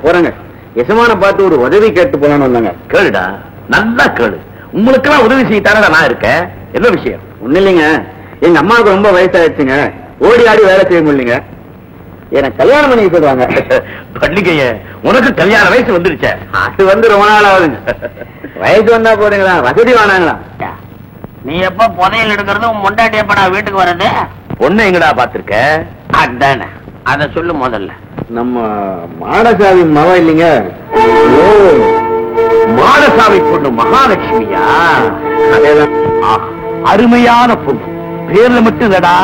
போறேங்க. எசமான பார்த்து ஒரு உதவி கேட்டு போலான்னு வந்தாங்க. கேளுடா, நல்லா கேளு. உங்களுக்கெல்லாம் உதவி செய்ய தானே நான் இருக்கேன். என்ன விஷயம்? ஒண்ணு இல்லைங்க, எங்க அம்மாவுக்கு ரொம்ப வயசாயிடுச்சுங்க. ஓடி ஆடி வேலை செய்ய முடியலங்க. எனக்கு கல்யாணம் பண்ணி சொல்லுவாங்க. பள்ளிக்கைய உனக்கு கல்யாண வயசு வந்துருச்ச? அது வந்து ரொம்ப நாள் ஆகுதுங்க. வயசு வந்தா போறீங்களா, வசதி வேணாங்களா? நீ எப்ப புதையல் எடுக்கிறது, உன் முண்டாட்டி எப்படா வீட்டுக்கு வர்றது? பொண்ணு எங்கடா பாத்திருக்க? அதானே, அத சொல்லு முதல்ல. நம்ம மாடசாமி மவ இல்லைங்க. மாடசாமி பொண்ணு மகாலட்சுமியா? அதேதான். அருமையான பொண்ணு. பேர்ல மட்டும் இல்லடா,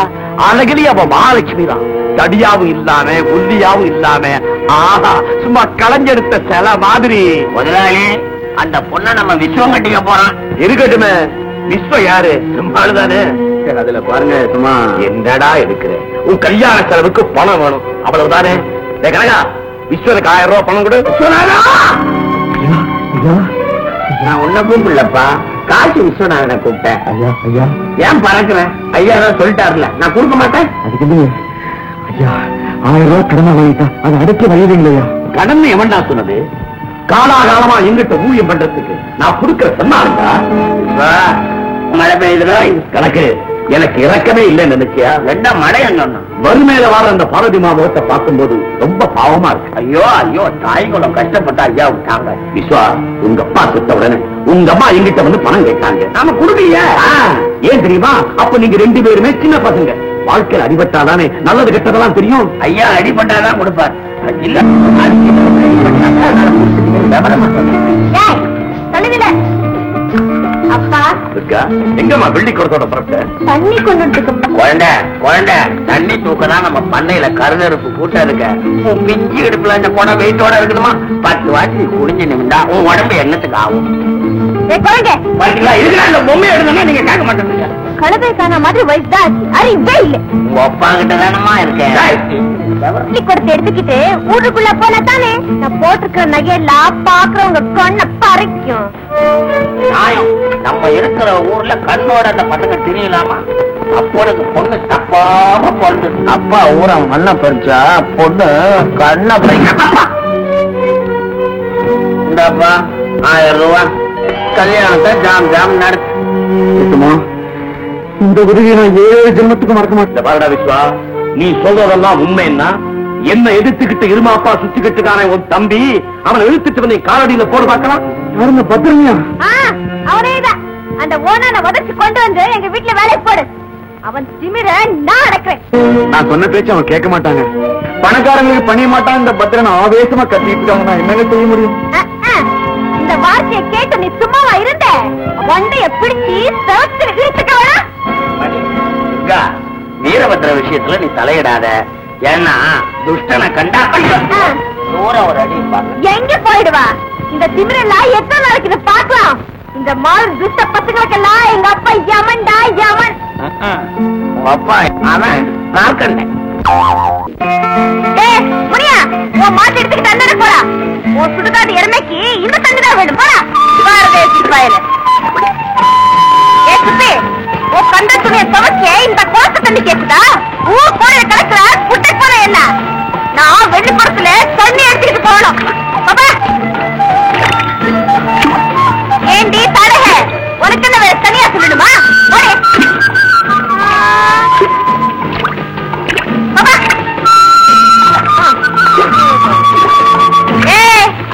அழகிலேயே அவ மகாலட்சுமி தான். தடியாவும் இல்லாம புள்ளியாவும் இல்லாம ஆஹா சும்மா களைஞ்செடுத்த சில மாதிரி. முதலாளி, அந்த பொண்ணை நம்ம விஸ்வம் கட்டிக்க போறான். இருக்கட்டுமே, விஸ்வம் யாரு? நம்மளுதானே. அதுல பாருங்க, சும்மா என்னடா எடுக்கிற? உன் கல்யாண செலவுக்கு பணம் வேணும், அவ்வளவுதானே. கனகா, விஸ்வனுக்கு 1000 ரூபாய் பணம் கொடு. நான் உன்ன கூப்பிடலப்பா, காசி விஸ்வநாதனை கூப்பிட்டேன். ஐயா ஐயா, ஏன் பறக்குறேன்? ஐயா தான் சொல்லிட்டாருல, நான் கொடுக்க மாட்டேன். அதுக்கு ஐயா 1000 ரூபாய் கடனை வாங்கிட்டா அதை அடைக்க வழியுங்களா? கடன் எவன்டா சொன்னது? காலாகாலமா எங்கிட்ட ஊழியம் பண்றதுக்கு நான் கொடுக்கிற சொன்னாருடா. மழை பெய்யுதுடா. கணக்கு எனக்கு இறக்கமே இல்லைன்னு நினைச்சியா? ரெண்டா மழை என்ன? வறுமையில வார அந்த பாரதி மாவட்ட பார்க்கும்போது ரொம்ப பாவமா இருக்கு. ஐயோ ஐயோ, தாய்குளம் கஷ்டப்பட்ட ஐயா விட்டாங்க. விஸ்வா, உங்க அப்பா செத்த உடனே உங்க அம்மா எங்கிட்ட வந்து பணம் கேட்டாங்க. நாம குடுக்கலையே. ஏன் தெரியுமா? அப்ப நீங்க 2 பேருமே சின்ன பசங்க. வாழ்க்கையில் அடிபட்டாதானே நல்லது கெட்டதெல்லாம் தெரியும். ஐயா அடிபட்டாதான் கொடுப்பார். இல்ல அப்பா எங்கம்மா வெள்ளி குடத்தோட புறப்பட்ட? தண்ணி கொண்டு குழந்தை குழந்தை தண்ணி தூக்கதான் நம்ம பண்ணையில கருநெருப்பு கூட்டம் இருக்க. உன் பிஞ்சு இடுப்புல இந்த குடம் வெயிட்டோட இருக்குதுமா, 10 வாட்டி குடிஞ்சு நிமிந்தா உன் உடம்பு என்னத்துக்கு ஆகும்? இந்த பொம்மை எடுக்கணும், நீங்க கேட்க மாட்டேங்க. கழுதை காண மாதிரி வயசுதான் அறிவே இல்ல. உங்க அப்பா கிட்ட தானமா இருக்கேன். கொடுத்து எடுத்துக்கிட்டு ஊருக்குள்ள போன தானே நான் போட்டிருக்கிற நகையெல்லாம் பாக்குறவங்க கண்ணை பறிக்கும். நியாயம். நம்ம இருக்கிற ஊர்ல கண்ணோட அந்த பசங்க தெரியலாமா? அப்போது பொண்ணு தப்பாம பொண்ணு. அப்பா ஊரை மண்ணை பறிச்சா பொண்ணு கண்ணை பறிக்க. இந்தப்பா 1000 ரூபாய், கல்யாணத்தை ஜாம் ஜாம் நடத்துமா. இந்த உதவியை நான் 7 ஜென்மத்துக்கு மறக்க மாட்டேன். பாரடா விஸ்வா, நீ சொல்றதெல்லாம் உண்மைன்னா என்ன எதிர்த்துக்கிட்டு இருமாப்பா சுத்திக்கிட்டுக்கான உன் தம்பி, அவனை இழுத்துட்டு வந்து காலடியில போடு பார்க்கலாம். யாருங்க? பத்திரமியா? அவனேதான். அந்த ஓனான உதச்சு கொண்டு வந்து எங்க வீட்டுல வேலைக்கு போடு. அவன் திமிர நான் அடக்குறேன். நான் சொன்ன பேச்சு அவன் கேட்க மாட்டாங்க. பணக்காரங்களுக்கு பண்ணிய மாட்டான். இந்த பத்திரனை ஆவேசமா கத்திட்டு நான் என்னங்க செய்ய முடியும்? இந்த வார்த்தையை கேட்டு நீ சும்மாவா இருந்த? வண்டைய பிடிச்சி சேர்த்து இழுத்துக்க வேணா. வீரபத்திர விஷயத்துல நீ தலையிடாத. ஏன்னா துஷ்டனை கண்டா தூரம் ஒரு அடி எங்க போயிடுவா? இந்த திமிரெல்லாம் எத்தனை நாளைக்கு பாக்கலாம்? இந்த மாதிரி துஷ்ட பசங்களுக்கெல்லாம் எங்க அப்பா யமன்டா யமன். உங்க அப்பா அவன் நாற்கண்டேன். புரியா? உன் மாட்டு எடுத்துக்கிட்டு அண்ணன் போறா. உன் சுடுகாட்டு இறமைக்கு இந்த தண்ணிதான் வேணும். போறா வாயில உன் கண்ட துணியை துவக்க இந்த கோச தண்ணி கேக்குதா? ஊர் கோயில கலக்குற குட்டை போற என்ன? நான் வெள்ளிப்படத்துல தண்ணி எடுத்துக்கிட்டு போகணும். ஏண்டி தடக, உனக்கு என்ன வேற தனியா சொல்லணுமா?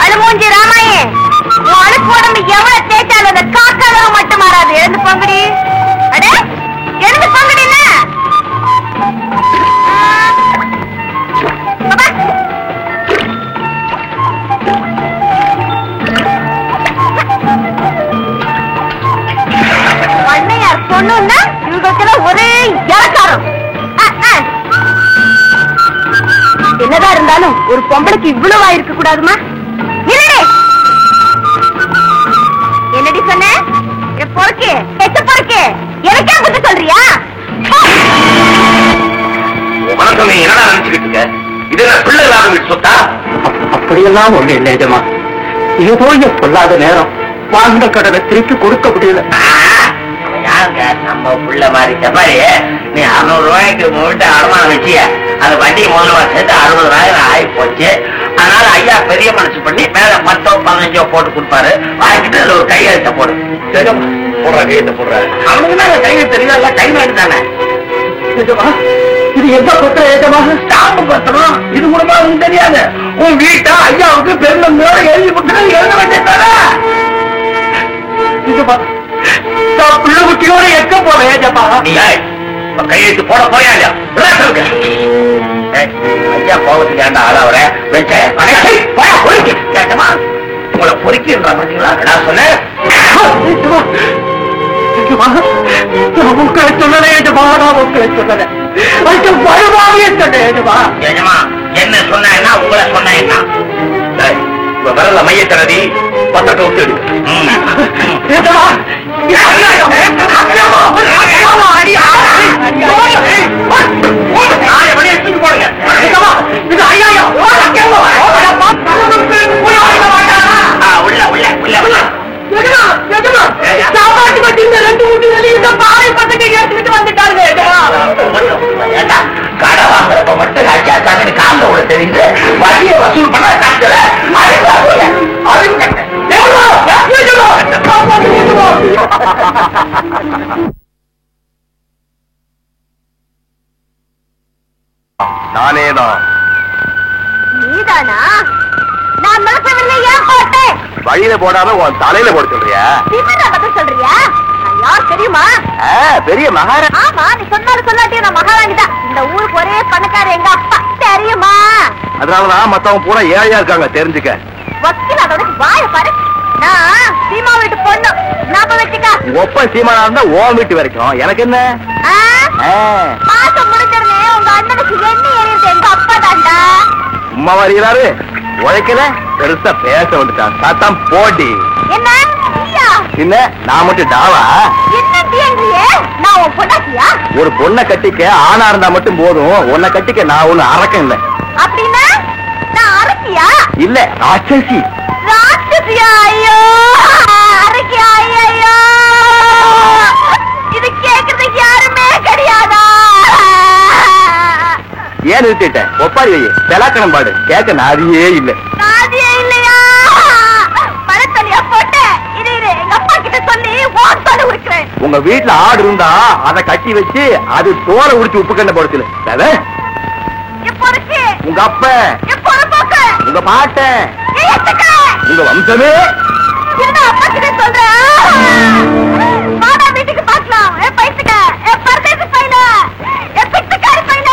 அழுமூஞ்சி ராமாயே, உன் அழுக்கு உடம்பு எவ்வளவு தேய்ச்சாலும் அந்த காக்காக மட்டும் மாறாது. எழுந்து பங்குடி. அடே எழுந்து பங்குடி. பண்ணையார் பொண்ணுன்னா இவங்களுக்கெல்லாம் ஒரே இலக்காரம். என்னதான் இருந்தாலும் ஒரு பொம்பளைக்கு இவ்வளவா இருக்க கூடாதுமா? என்னடி சொன்ன? பொறுக்கு எச்சு பொறுக்கு எனக்கே புத்தி சொல்றியா? வணக்கம். என்னடா நினைச்சுக்கிட்டு இருக்க? இது என்ன பிள்ளைகளாக சொத்தா? அப்படியெல்லாம் ஒண்ணு இல்லையமா. ஏதோ பொல்லாத நேரம் வாழ்ந்த கடனை திருப்பி கொடுக்க முடியல. யாருங்க நம்ம புள்ள மாதிரி செப்பாரி? நீ 600 ரூபாய்க்கு மூட்டை அடமானம் வச்சிய, அந்த வட்டி முதல்ல சேர்த்து 60,000 ஆகி போச்சு. அதனால ஐயா பெரிய மனசு பண்ணி மேல 10 15 போட்டு கொடுப்பாரு. வாங்கிட்டு அதுல ஒரு கையெழுத்த போடு. போடுற கையெழுத்த போடுற. அவனுக்கு தான் கையெழுத்து தெரியல, கை நாடு தானே. இது எந்த பத்திரம் ஏஜமா? ஸ்டாம்பு பத்திரம். இது மூலமா உனக்கு தெரியாது. உன் வீட்டை ஐயாவுக்கு பெருந்தோட எழுதி கொடுத்து எழுத வேண்டியதானே. பிள்ளை குட்டியோட எக்க போற ஏஜமா? நீ கையெழுத்து போட போயா இல்லையா? ஐயா கோபத்துக்கு ஏண்டா ஆளாவற கேட்டமா? உங்களை பொறுக்கின்ற பாத்தீங்களா? நான் சொன்னேன் உங்களை சொல்லல ஏஜமா, நான் உங்களை சொல்லல. பயமாவே சொன்னேன் ஏஜமா. ஏஜமா என்ன சொன்னா உங்களை சொன்ன என்ன? வரல மையத்தரதி பத்தட்ட விட்டு கடை வாங்குறப்ப மட்டும் ஐயா தங்கி கால விட தெரியுது. வழியை வசூல் பண்ண காட்டுல நானேதான். நீதானா? நான் மனசுல ஏன் போட்டேன்? வழியில போடாம உன் தலையில போட சொல்றியா? பதில் சொல்றியா? யார் தெரியுமா? பெரிய மகாரா. ஆமா, நீ சொன்னாலும் சொல்லாட்டியும் நான் மகாராணி தான். இந்த ஊருக்கு ஒரே பணக்கார எங்க அப்பா, தெரியுமா? அதனாலதான் மத்தவங்க பூரா ஏழையா இருக்காங்க, தெரிஞ்சுக்க. வக்கீல் அதோட வாய பாரு. நான் சீமா வீட்டு பொண்ணு, ஞாபகம் வச்சுக்க. ஒப்ப சீமானா இருந்தா ஓ வீட்டு வரைக்கும் எனக்கு என்ன? மாசம் முடிஞ்சதுமே உங்க அண்ணனுக்கு எண்ணெய் எறியது எங்க அப்பா தாண்டா. சும்மா வருகிறாரு, உழைக்கல பெருசா பேச வந்துட்டான். சாத்தான் போட்டி என்ன நீயா? என்ன நான் மட்டும் டாவா? என்ன டீங்கறியே? நான் உன் பொண்டாட்டியா? ஒரு பொண்ணை கட்டிக்க ஆணா இருந்தா மட்டும் போதும், உன்னை கட்டிக்க நான் ஒண்ணு அரக்கம் இல்ல. அப்படின்னா நான் அரக்கியா? இல்ல ராட்சசி. ராட்சசியா? ஐயோ அரக்கியா? ஐயோ இது கேக்குறதுக்கு யாருமே கிடையாதா? ஏன் நிறுத்திட்ட? ஒப்பாரி வை, செலாக்கணம் பாடு. கேட்க நாதியே இல்ல. நாதியே இல்லையா? பழத்தலியா போட்டு இது எங்க அப்பா கிட்ட சொல்லி ஓட்டோட உரிக்கிறேன். உங்க வீட்டுல ஆடு இருந்தா அதை கட்டி வச்சு அது தோலை உரிச்சு உப்பு கண்ண போடுச்சு. எப்போ இருக்கு? உங்க அப்ப, எப்போ போக்கு? உங்க பாட்ட, உங்க வம்சமே. என்ன அப்பா கிட்ட சொல்ற? வாடா வீட்டுக்கு பார்க்கலாம். பைத்துக்க பரதேசி பையல, பிச்சைக்காரி பையல,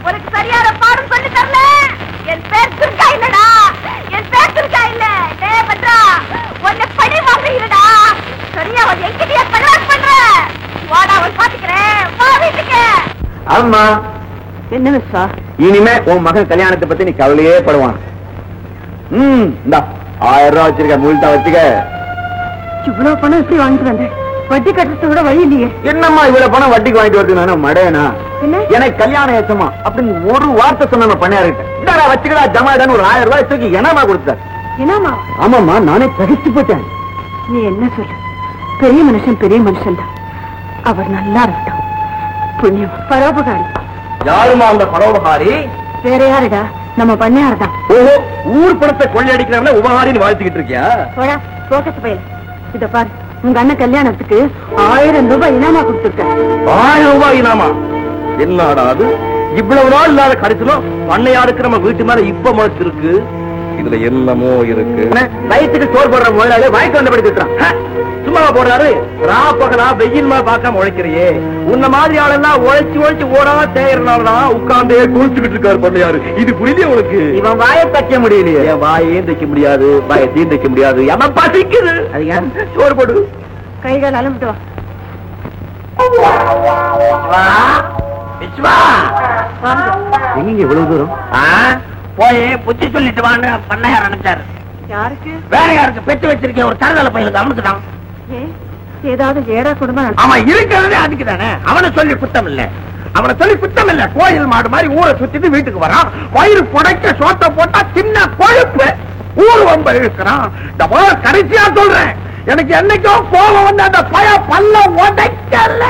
உனக்கு சரியான பாடம் சொல்லி தரல. என் பேர் துர்கா இல்லடா, என் பேர் துர்கா இல்ல. டே பத்ரா, உன்னை பழி வாங்குறீடா. சரியா அவன் எங்கிட்டயே பகலாட் பண்ற. வாடா அவன் பாத்துக்கிறேன், வா வீட்டுக்கு. ஆமா, என்ன மிஸ்ஸா? இனிமே உன் மகன் கல்யாணத்தை பத்தி நீ கவலையே படுவான். இந்தா 1000 ரூபாய் வச்சிருக்க, முழுத்தா வச்சுக்க. இவ்வளவு பணம் எப்படி வாங்கிட்டு வந்தேன்? வட்டி கட்டுறது கூட வழி இல்லையே. என்னம்மா இவ்வளவு பணம் வட்டிக்கு வாங்கிட்டு வருது? நானும் மடையனா? எனக்கு கல்யாணம் ஏச்சமா அப்படின்னு ஒரு வார்த்தை சொன்ன பண்ணாருக்கிட்ட இந்தா வச்சுக்கடா ஜமாடான்னு ஒரு 1000 ரூபாய் தூக்கி என்னமா கொடுத்தாரு. என்னமா? ஆமாம்மா, நானே தகிச்சு போட்டேன். நீ என்ன சொல்லு? பெரிய மனுஷன் பெரிய மனுஷன் தான். அவர் நல்லா இருக்கட்டும். புண்ணியம் பரோபகாரி. யாருமா அந்த பரோபகாரி? வேற யாருடா? நம்ம பண்ணையார் தான். ஓஹோ, ஊர் பணத்தை கொள்ளையடிக்கிறாங்களே உபகாரின்னு வாழ்த்துக்கிட்டு இருக்கியா? போடா போக்கத்து பயில. இத பாரு, உங்க அண்ணன் கல்யாணத்துக்கு 1000 ரூபாய் இனாமா கொடுத்துருக்க. 1000 ரூபாய் இனாமா? என்னடா அது? இவ்வளவு நாள் இல்லாத கடைசிலும் பண்ணையாருக்கு நம்ம வீட்டு மேல இப்ப முளைச்சிருக்கு. இதுல என்னமோ இருக்கு. வயிற்றுக்கு சோறு போடுற முதலாளி வாய்க்கு வந்தபடி திட்டுறான். சும்மா போடுறாரு. ரா பகலா வெயில் மேல பார்க்காம உழைக்கிறியே. உன்ன மாதிரி ஆளெல்லாம் உழைச்சு உழைச்சு ஓடா தேயறனாலதான் உட்கார்ந்தே குளிச்சுக்கிட்டு இருக்காரு பண்ணையாரு. இது புரியல உனக்கு? இவன் வாயை தைக்க முடியலையே. என் வாயையும் தைக்க முடியாது, வாயத்தையும் தைக்க முடியாது. எவன் பசிக்குது? சோறு போடு. கைகள் அலம்பிட்டு எங்க இவ்வளவு தூரம்? போய் புத்தி சொல்லிட்டு வான்னு பண்ணையார் அனுப்பிச்சாரு. யாருக்கு? வேற யாருக்கு பெற்று வச்சிருக்கேன் ஒரு தரதல பையனுக்கு. அவனுக்கு தான். ஏதாவது ஏடா குடும்பம்? அவன் இருக்கிறதே அதுக்கு தானே. அவனை சொல்லி குத்தம் இல்ல, அவனை சொல்லி குத்தம் இல்ல. கோயில் மாடு மாதிரி ஊரை சுத்திட்டு வீட்டுக்கு வரான். வயிறு புடைக்க சோத்த போட்டா சின்ன கொழுப்பு. ஊர் வம்ப இருக்கிறான். கடைசியா சொல்றேன், எனக்கு என்னைக்கோ கோபம் வந்து அந்த பய பல்ல உடைக்கல.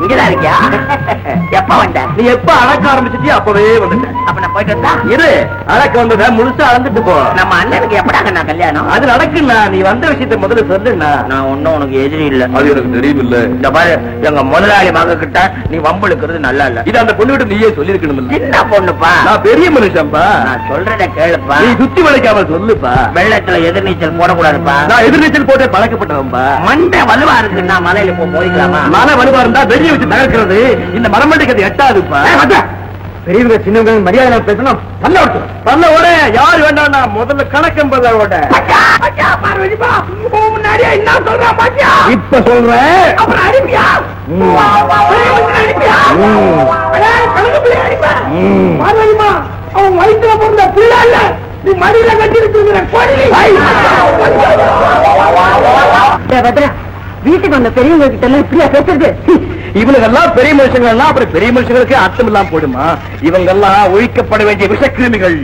இங்கதான் இருக்கியா? எப்ப வந்த? நீ எப்ப அளக்க ஆரம்பிச்சிட்டியோ அப்பவே வந்துட்டேன். அப்ப நான் போயிட்டு வந்தா இரு, அளக்க வந்தத முழுசா அளந்துட்டு போ. நம்ம அண்ணனுக்கு எப்படாங்க நான் கல்யாணம்? அது நடக்குண்ணா, நீ வந்த விஷயத்தை முதல்ல சொல்லுண்ணா. நான் ஒன்னும் உனக்கு எதிரி இல்ல. அது எனக்கு தெரியும் இல்ல. இந்த பாரு, எங்க முதலாளி மக கிட்ட நீ வம்புழுக்கிறது நல்லா இல்ல. இது அந்த பொண்ணு விட்டு நீயே சொல்லிருக்கணும். சின்ன பொண்ணுப்பா, நான் பெரிய மனுஷன்பா. நான் சொல்றத கேளுப்பா. நீ சுத்தி வளைக்காம சொல்லுப்பா. வெள்ளத்துல எதிர்நீச்சல் போடக்கூடாதுப்பா. நான் எதிர்நீச்சல் போட்டு பழக்கப்பட்டவன்பா. மண்டை வலுவா இருக்கு, நான் மலையில போய்க்கலாமா? மன வலுவா இருந்தா வெளியே வச்சு தகர்க்கிறது இந்த மரமண்டைக்கு அது எட்டாதுப்பா. பெரியவங்க சின்னவங்க மரியாதை பேசணும். பல்ல ஓட யாரு வேண்டாம்னா முதல்ல கணக்கம்பத ஓட. முன்னாடியே என்ன சொல்றான் பாத்தியா? இப்ப சொல்றேன். அப்புறம் அடிப்பியா? அவன் வயிற்றுல பிறந்த பிள்ளை இல்ல, நீ மடியில கட்டி இருக்கிற கோழி. வீட்டுக்கு வந்த பெரியவங்க கிட்ட எல்லாம் இப்படியா பேசுறது? இவங்க எல்லாம் பெரிய மனுஷங்க எல்லாம் அப்புறம் பெரிய மனுஷங்களுக்கு அர்த்தம் இல்லாம போடுமா? இவங்க எல்லாம் ஒழிக்கப்பட வேண்டிய விஷக்கிருமிகள்.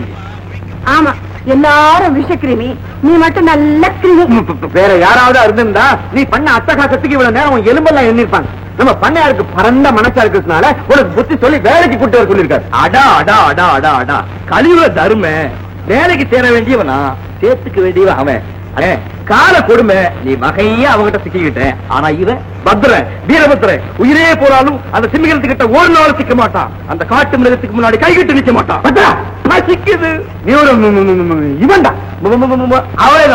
ஆமா, எல்லாரும் விஷக்கிருமி, நீ மட்டும் நல்ல கிருமி. வேற யாராவது இருந்திருந்தா நீ பண்ண அட்டகாசத்துக்கு இவ்வளவு நேரம் எலும்பெல்லாம் எண்ணிருப்பாங்க. நம்ம பண்ணையாருக்கு பரந்த மனசா இருக்கிறதுனால உனக்கு புத்தி சொல்லி வேலைக்கு கூட்டு வர சொல்லிருக்காரு. அடா அடா அடா அடா அடா, கழிவுல தருமை. வேலைக்கு சேர வேண்டியவனா, சேர்த்துக்க வேண்டியவன் அவன். கால கொடுமை, நீ வகையா அவங்கிட்ட சிக்கிக்கிட்ட. ஆனா இவன் பத்ரன், வீரபத்ரன், உயிரே போனாலும் அந்த சிம்மிகத்துக்கிட்ட ஒரு நாள் சிக்க மாட்டான். அந்த காட்டு மிருகத்துக்கு முன்னாடி கைகிட்டு நிக்க மாட்டான். சிக்குது நீ ஒரு இவன் தான் அவளே.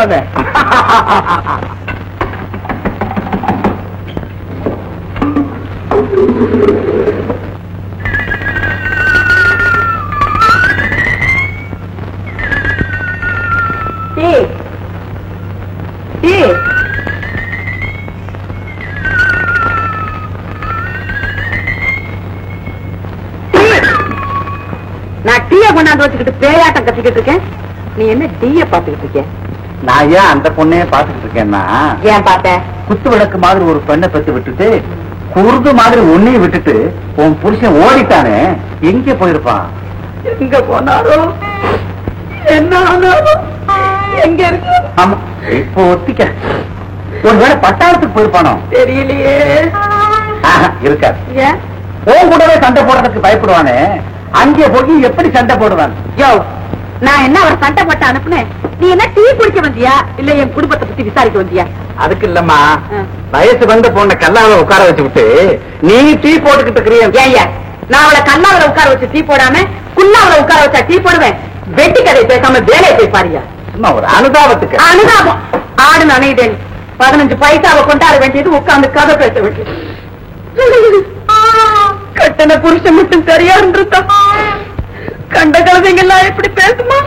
நான் டீய கொண்டாந்து வச்சுக்கிட்டு பேயாட்டம் கத்திக்கிட்டு இருக்கேன், நீ என்ன டீய பாத்துக்கிட்டு இருக்க? நான் ஏன் அந்த பொண்ணையே பாத்துட்டு இருக்கேன்னா, ஏன் பார்த்த? குத்து விளக்கு மாதிரி ஒரு பெண்ணை பத்தி விட்டுட்டு குருது மாதிரி உன்னையும் விட்டுட்டு உன் புருஷன் ஓடிட்டானே, எங்க போயிருப்பான்? எங்க போனாலும் என்ன ஆனாலும் எங்க இருக்கு? ஆமா, இப்போ ஒத்திக்க. ஒருவேளை பட்டாளத்துக்கு போயிருப்பானோ தெரியலையே. இருக்காது. ஏன்? உன் கூடவே சண்டை போடுறதுக்கு பயப்படுவானே, அங்கே போய் எப்படி சண்டை போடுவான்? யோ, நான் என்ன அவர் சண்டை போட்டு அனுப்புனேன்? நீ என்ன டீ குடிக்க வந்தியா இல்ல என் குடும்பத்தை பத்தி விசாரிக்க வந்தியா? அதுக்கு இல்லம்மா, வயசு வந்த பொண்ணை கல்லால உட்கார வச்சு விட்டு நீ டீ போட்டுக்கிட்டு இருக்கிறிய. ஏய்யா, நான் அவளை கல்லாவில உட்கார வச்சு டீ போடாம குல்லாவில உட்கார வச்சா டீ போடுவேன். வெட்டி கதை பேசாம வேலையை போய் பாரியா. சும்மா ஒரு அனுதாபத்துக்கு. அனுதாபம் ஆடு நனையுதேன். 15 பைசாவை கொண்டாட வேண்டியது உட்கார்ந்து கதை பேச வேண்டியது. கட்டண புருஷன் மட்டும் சரியா இருந்திருக்கா? கண்ட கலதைங்கெல்லாம் எப்படி பேசுமா?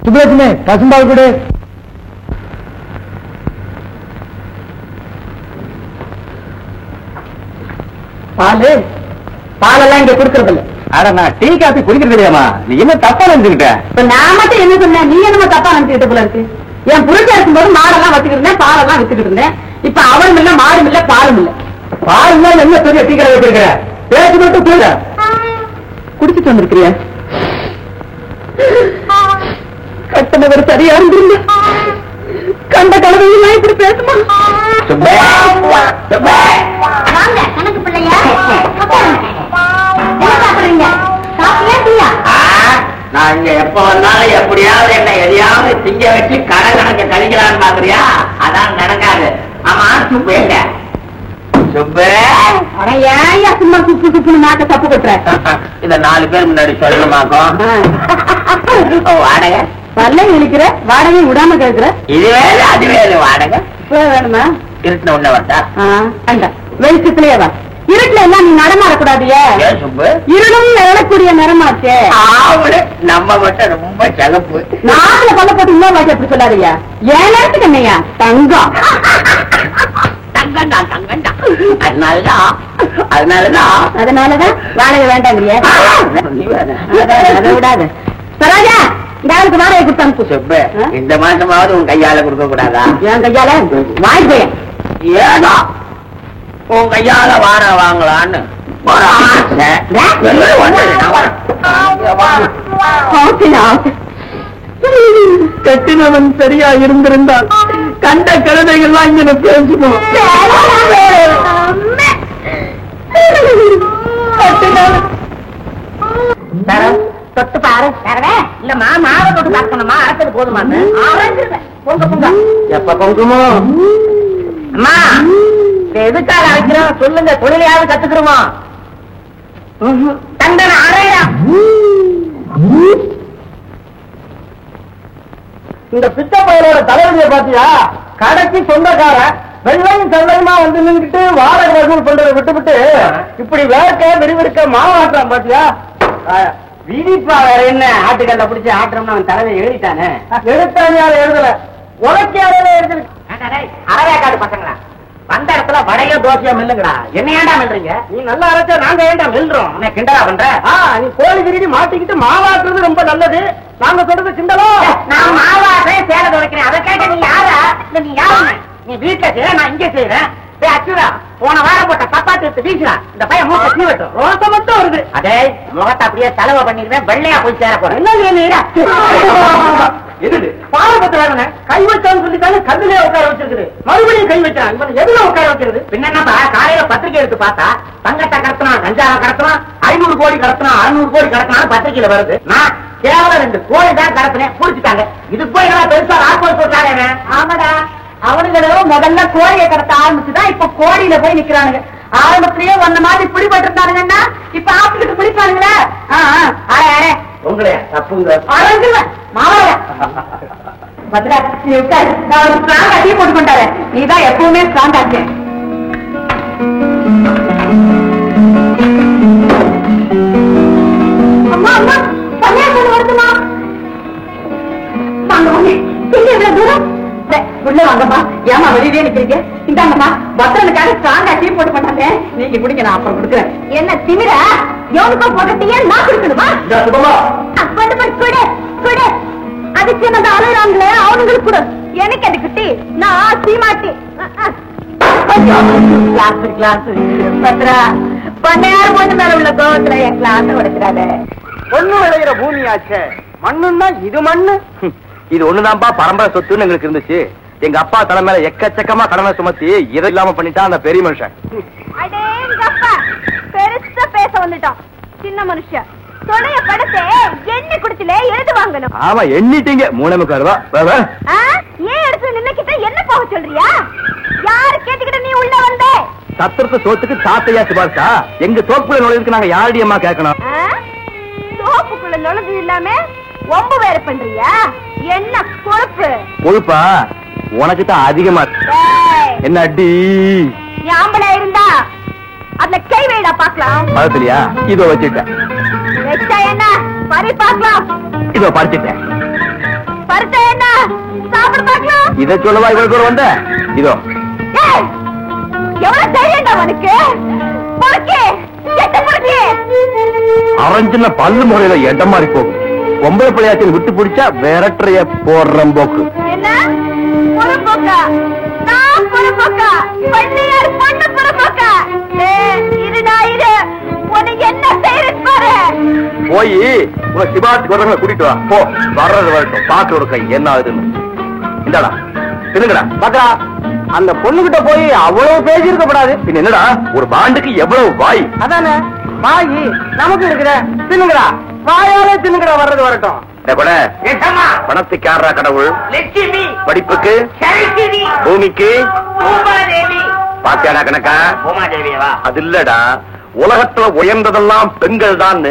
சுப்ரஜ்மே பசும்பால் கூட. பாலு பாலெல்லாம் இங்க குடுக்கறது இல்ல. அட, நான் டீ காபி குடிக்கிறது இல்லையாமா? நீ என்ன தப்பா நினைச்சுக்கிட்ட? இப்ப நான் மட்டும் என்ன சொன்னேன், நீ என்னமா தப்பா நினைச்சுக்கிட்ட போல இருக்கு. என் புருஷன் இருக்கும்போது மாடெல்லாம் வச்சுக்கிட்டு இருந்தேன், பாலெல்லாம் வித்துக்கிட்டு இருந்தேன். இப்ப அவளும் இல்ல, மாடும் இல்ல, பாலும் இல்ல. பாருங்க, என்ன பெரிய டீ கடை வச்சிருக்கிற? பேச்சு மட்டும் கூட குடிச்சிட்டு வந்திருக்கிறியா? கட்டணவர் சரியா இருந்திருந்த கண்ட கலவையெல்லாம் இப்படி பேசுமா? வாங்க கணக்கு பிள்ளையா, என்ன சாப்பிடுறீங்க? சாப்பிட்டியா? நான் இங்க எப்ப வந்தாலும் எப்படியாவது என்ன எதையாவது திங்க வச்சு கடை கணக்க கழிக்கலான்னு பாக்குறியா? அதான் நடக்காது. ஆமா, சுப்பு எங்க? சுப்பு, ஏன் சும்மா சுப்பு சுப்புன்னு நாக்க தப்பு கட்டுற? இத 4 பேர் முன்னாடி சொல்லணுமாக்கும். வாடகை வரல இழுக்கிற, வாடகை விடாம கேட்கிற. இது வேறு அது வேறு. வாடகை வேணுமா? இருட்டின உன்ன வந்தா வெளிச்சத்திலேயே வா. இருட்டுல எல்லாம் நீ நடமாடக்கூடாதியே. ஏன் சுப்பு? இருளும் நிழலக்கூடிய நிறமாச்சே. நம்ம மட்டும் ரொம்ப சிகப்பு. நாட்டுல கொல்ல போட்டு இன்னொரு வாட்டி அப்படி சொல்லாதீயா. ஏன் நேரத்துக்கு என்னையா தங்கம்? தங்கண்டா தங்கண்டா. அதனாலதான் வாடகை வேண்டாங்கிறியா? அதை விடாத. சரோஜா, இந்த ஆளுக்கு வாடகை கொடுத்து அனுப்பு. சுப்பு, இந்த மாசமாவது உன் கையால கொடுக்க கூடாதா? என் கையால வாங்கி போய் ஏதோ உன் கையால வார வாங்கலான்னு ஒரு ஆசை. கட்டினவன் சரியா இருந்திருந்தால் கண்ட கழுதைகள்லாம் இங்க பேசுமோ? தொட்டு பாரு. இல்லம்மா, மாவை தொட்டு பார்க்கணுமா? அரைச்சது போதுமான்னு பொங்க பொங்க. எப்ப பொங்குமோ? அம்மா, எதுக்காக அரைக்கிறோம் சொல்லுங்க, தொழிலையாவது கத்துக்கிறோமா? தண்டனை அரையா. இந்த பிச்ச பையனோட தலைவலியை பாத்தியா? கடைக்கு சொந்தக்காரன் வெள்ளையும் செல்லையுமா வந்து நின்றுட்டு வாடகை வசூல் பண்றதை விட்டுவிட்டு இப்படி வேர்க்க விரிவிருக்க மாவாட்டுறான் பாத்தியா? விதிப்பா வேற என்ன? ஆட்டுக்கல்ல பிடிச்சி ஆட்டுறோம்னு அவன் தலைவை எழுதிட்டானே. எழுத்தாணியால எழுதல, உலக்கியாலே எழுதிருக்கு. அரையாக்காடு பசங்களா, வந்த இடத்துல வடையோ தோசையோ மில்லுங்கடா. என்ன ஏண்டா மில்றீங்க? நீ நல்லா அரைச்சா நாங்க ஏண்டா மில்றோம்? என்ன கிண்டலா பண்ற? நீ கோழி விரிடி மாட்டிக்கிட்டு மாவாட்டுறது ரொம்ப நல்லது. நாங்க சொல்றது கிண்டலோ? நான் மாவாட்டையும் சேலை துவைக்கிறேன், அதை கேட்க நீ யாரா? இல்ல நீ யாருன்னு? நீ வீட்டுல செய்ய, நான் இங்க செய்யறேன். அச்சுரா, போன வாரம் போட்ட சப்பாத்தி எடுத்து வீசுறா. இந்த பையன் மூக்க சீவட்டும். ரோசம் மட்டும் வருது. அதே முகத்தை அப்படியே செலவு பண்ணிருவேன், வெள்ளையா போய் சேர போறேன். என்னது பாரபத்து வேணுங்க? கை வச்சான்னு சொல்லிட்டாங்க, கல்லுலே உட்கார வச்சிருக்குது. மறுபடியும் கை வச்சான், இவன் எதுல உட்கார வைக்கிறது? பின்ன என்னப்பா, காலையில பத்திரிகை எடுத்து பார்த்தா தங்கத்தை கடத்தினான், கஞ்சாவை கடத்தினான், 500 கோடி கடத்தினான், 600 கோடி கடத்தினான்னு பத்திரிகையில வருது. நான் கேவலம் 2 கோடி தான் கடத்தினேன், புடிச்சுட்டாங்க. இது போய் நல்லா பெருசா ராப்போல் சொல்றாங்க. ஆமாடா, அவனுங்களும் முதல்ல கோழியை கடத்த ஆரம்பிச்சுதான் இப்ப கோடியில போய் நிக்கிறானுங்க. ஆரம்பத்திலேயே ஒன்ன மாதிரி பிடிபட்டிருந்தானுங்கன்னா இப்ப ஆத்துக்கிட்டு பிடிப்பானுங்களே. உங்களையா தப்புங்க. பத்ரா, நீ உட்காரு. நான் ஒரு ஸ்ட்ராங்கா டீ போட்டு கொண்டாரு. நீதான் எப்பவுமே ஸ்ட்ராங்கா இருக்கு. அம்மா அம்மா, கல்யாணம் வருதுமா? வாங்க வாங்க, எங்க இவ்வளவு தூரம்? உள்ள வாங்கம்மா. ஏமா வெளியே நிக்கிறீங்க? இந்தாங்கம்மா, பத்திரனுக்காக ஸ்ட்ராங்கா டீ போட்டு பண்ணாங்க. நீங்க குடிங்க, நான் அப்புறம் கொடுக்குறேன். என்ன திமிர? எவனுக்கும் போட்ட டீயா நான் குடுக்கணுமா? கொடு கொடு. அதுக்கு என்ன அழுறாங்களே, அவனுங்களுக்கு கொடு. எனக்கு எதுக்கு டீ? நான் சீமாட்டி. கிளாஸ் கிளாஸ் பத்ரா, பண்ணையார் பொண்ணு மேல உள்ள கோவத்துல என் கிளாஸ் உடைக்கிறாரு. பொண்ணு விளையிற பூமியாச்சே, மண்ணுன்னா இது மண்ணு. இது ஒண்ணுதான்ப்பா பரம்பரை சொத்துன்னு எங்களுக்கு இருந்துச்சு. எங்க அப்பா தலை மேல எக்கச்சக்கமா கடமை சுமத்தி இதை இல்லாம பண்ணிட்டா அந்த பெரிய மனுஷன். அடேங்கப்பா, பெருசா பேச வந்துட்டான் சின்ன மனுஷன். தொடைய படத்தை எண்ணி குடுத்துல எழுது வாங்கணும். ஆமா, எண்ணிட்டீங்க 3.25 ரூபா. ஏன் எடுத்து நின்னுக்கிட்ட என்ன போக சொல்றியா? யாரு கேட்டுக்கிட்ட நீ உள்ள வந்த? சத்திரத்து சோத்துக்கு சாத்தையா சிபார்த்தா? எங்க தோப்புக்குள்ள நுழைவுக்கு நாங்க யாரடியம்மா கேட்கணும்? தோப்புக்குள்ள நுழைஞ்சு இல்லாம ஒம்பு வேற பண்றியா? என்ன கொழுப்பு? கொழுப்பா உனக்கு தான் அதிகமா. என்ன அடி? நீ ஆம்பளை இருந்தா அதுல கை வைடா பாக்கலாம். பழத்திலையா? இதோ வச்சுட்டேன். வச்சா என்ன பறி பாக்கலாம். இதோ பறிச்சுட்டேன். பறிச்சா என்ன சாப்பிட பாக்கலாம். இதை சொல்லவா இவ்வளவு தூரம் வந்த? இதோ. எவ்வளவு தைரியம்டா உனக்கு? பொறுக்கி எட்ட பொறுக்கி. அரைஞ்சின பல்லு முறையில எடம் மாறி போகும். பொம்பளை பிள்ளையாச்சின் விட்டு பிடிச்சா விரட்டுறைய போடுற போக்கு. என்ன பொறுப்போக்கா? நான் பொறுப்போக்கா? பண்ணையார் பொண்ணு பொறுப்போக்கா? இருடா இரு, உனக்கு என்ன செய்யறது பாரு. போய் உங்க சிபாத்துக்கு வரவங்களை கூட்டிட்டு வா. போ, வர்றது வரட்டும், பாக்குற ஒரு கை என்ன ஆகுதுன்னு. இந்தாடா தின்னுங்கடா. பாக்கா, அந்த பொண்ணுகிட்ட போய் அவ்வளவு பேசி இருக்கப்படாது. பின்ன என்னடா, ஒரு பாண்டுக்கு எவ்வளவு வாய்? அதானே வாயி நமக்கு இருக்கிற. தின்னுங்கடா, வாயாலே தின்னுங்கடா, வர்றது வரட்டும். பணத்துக்கு யாரா கடவுள்? லட்சுமி, படிப்புக்கு, சரஸ்வதி, பூமிக்கு, பூமாதேவி. பாத்தியாடா கணக்கா? பூமாதேவியவா? அது இல்லடா, உலகத்துல உயர்ந்ததெல்லாம் பெண்கள் தான்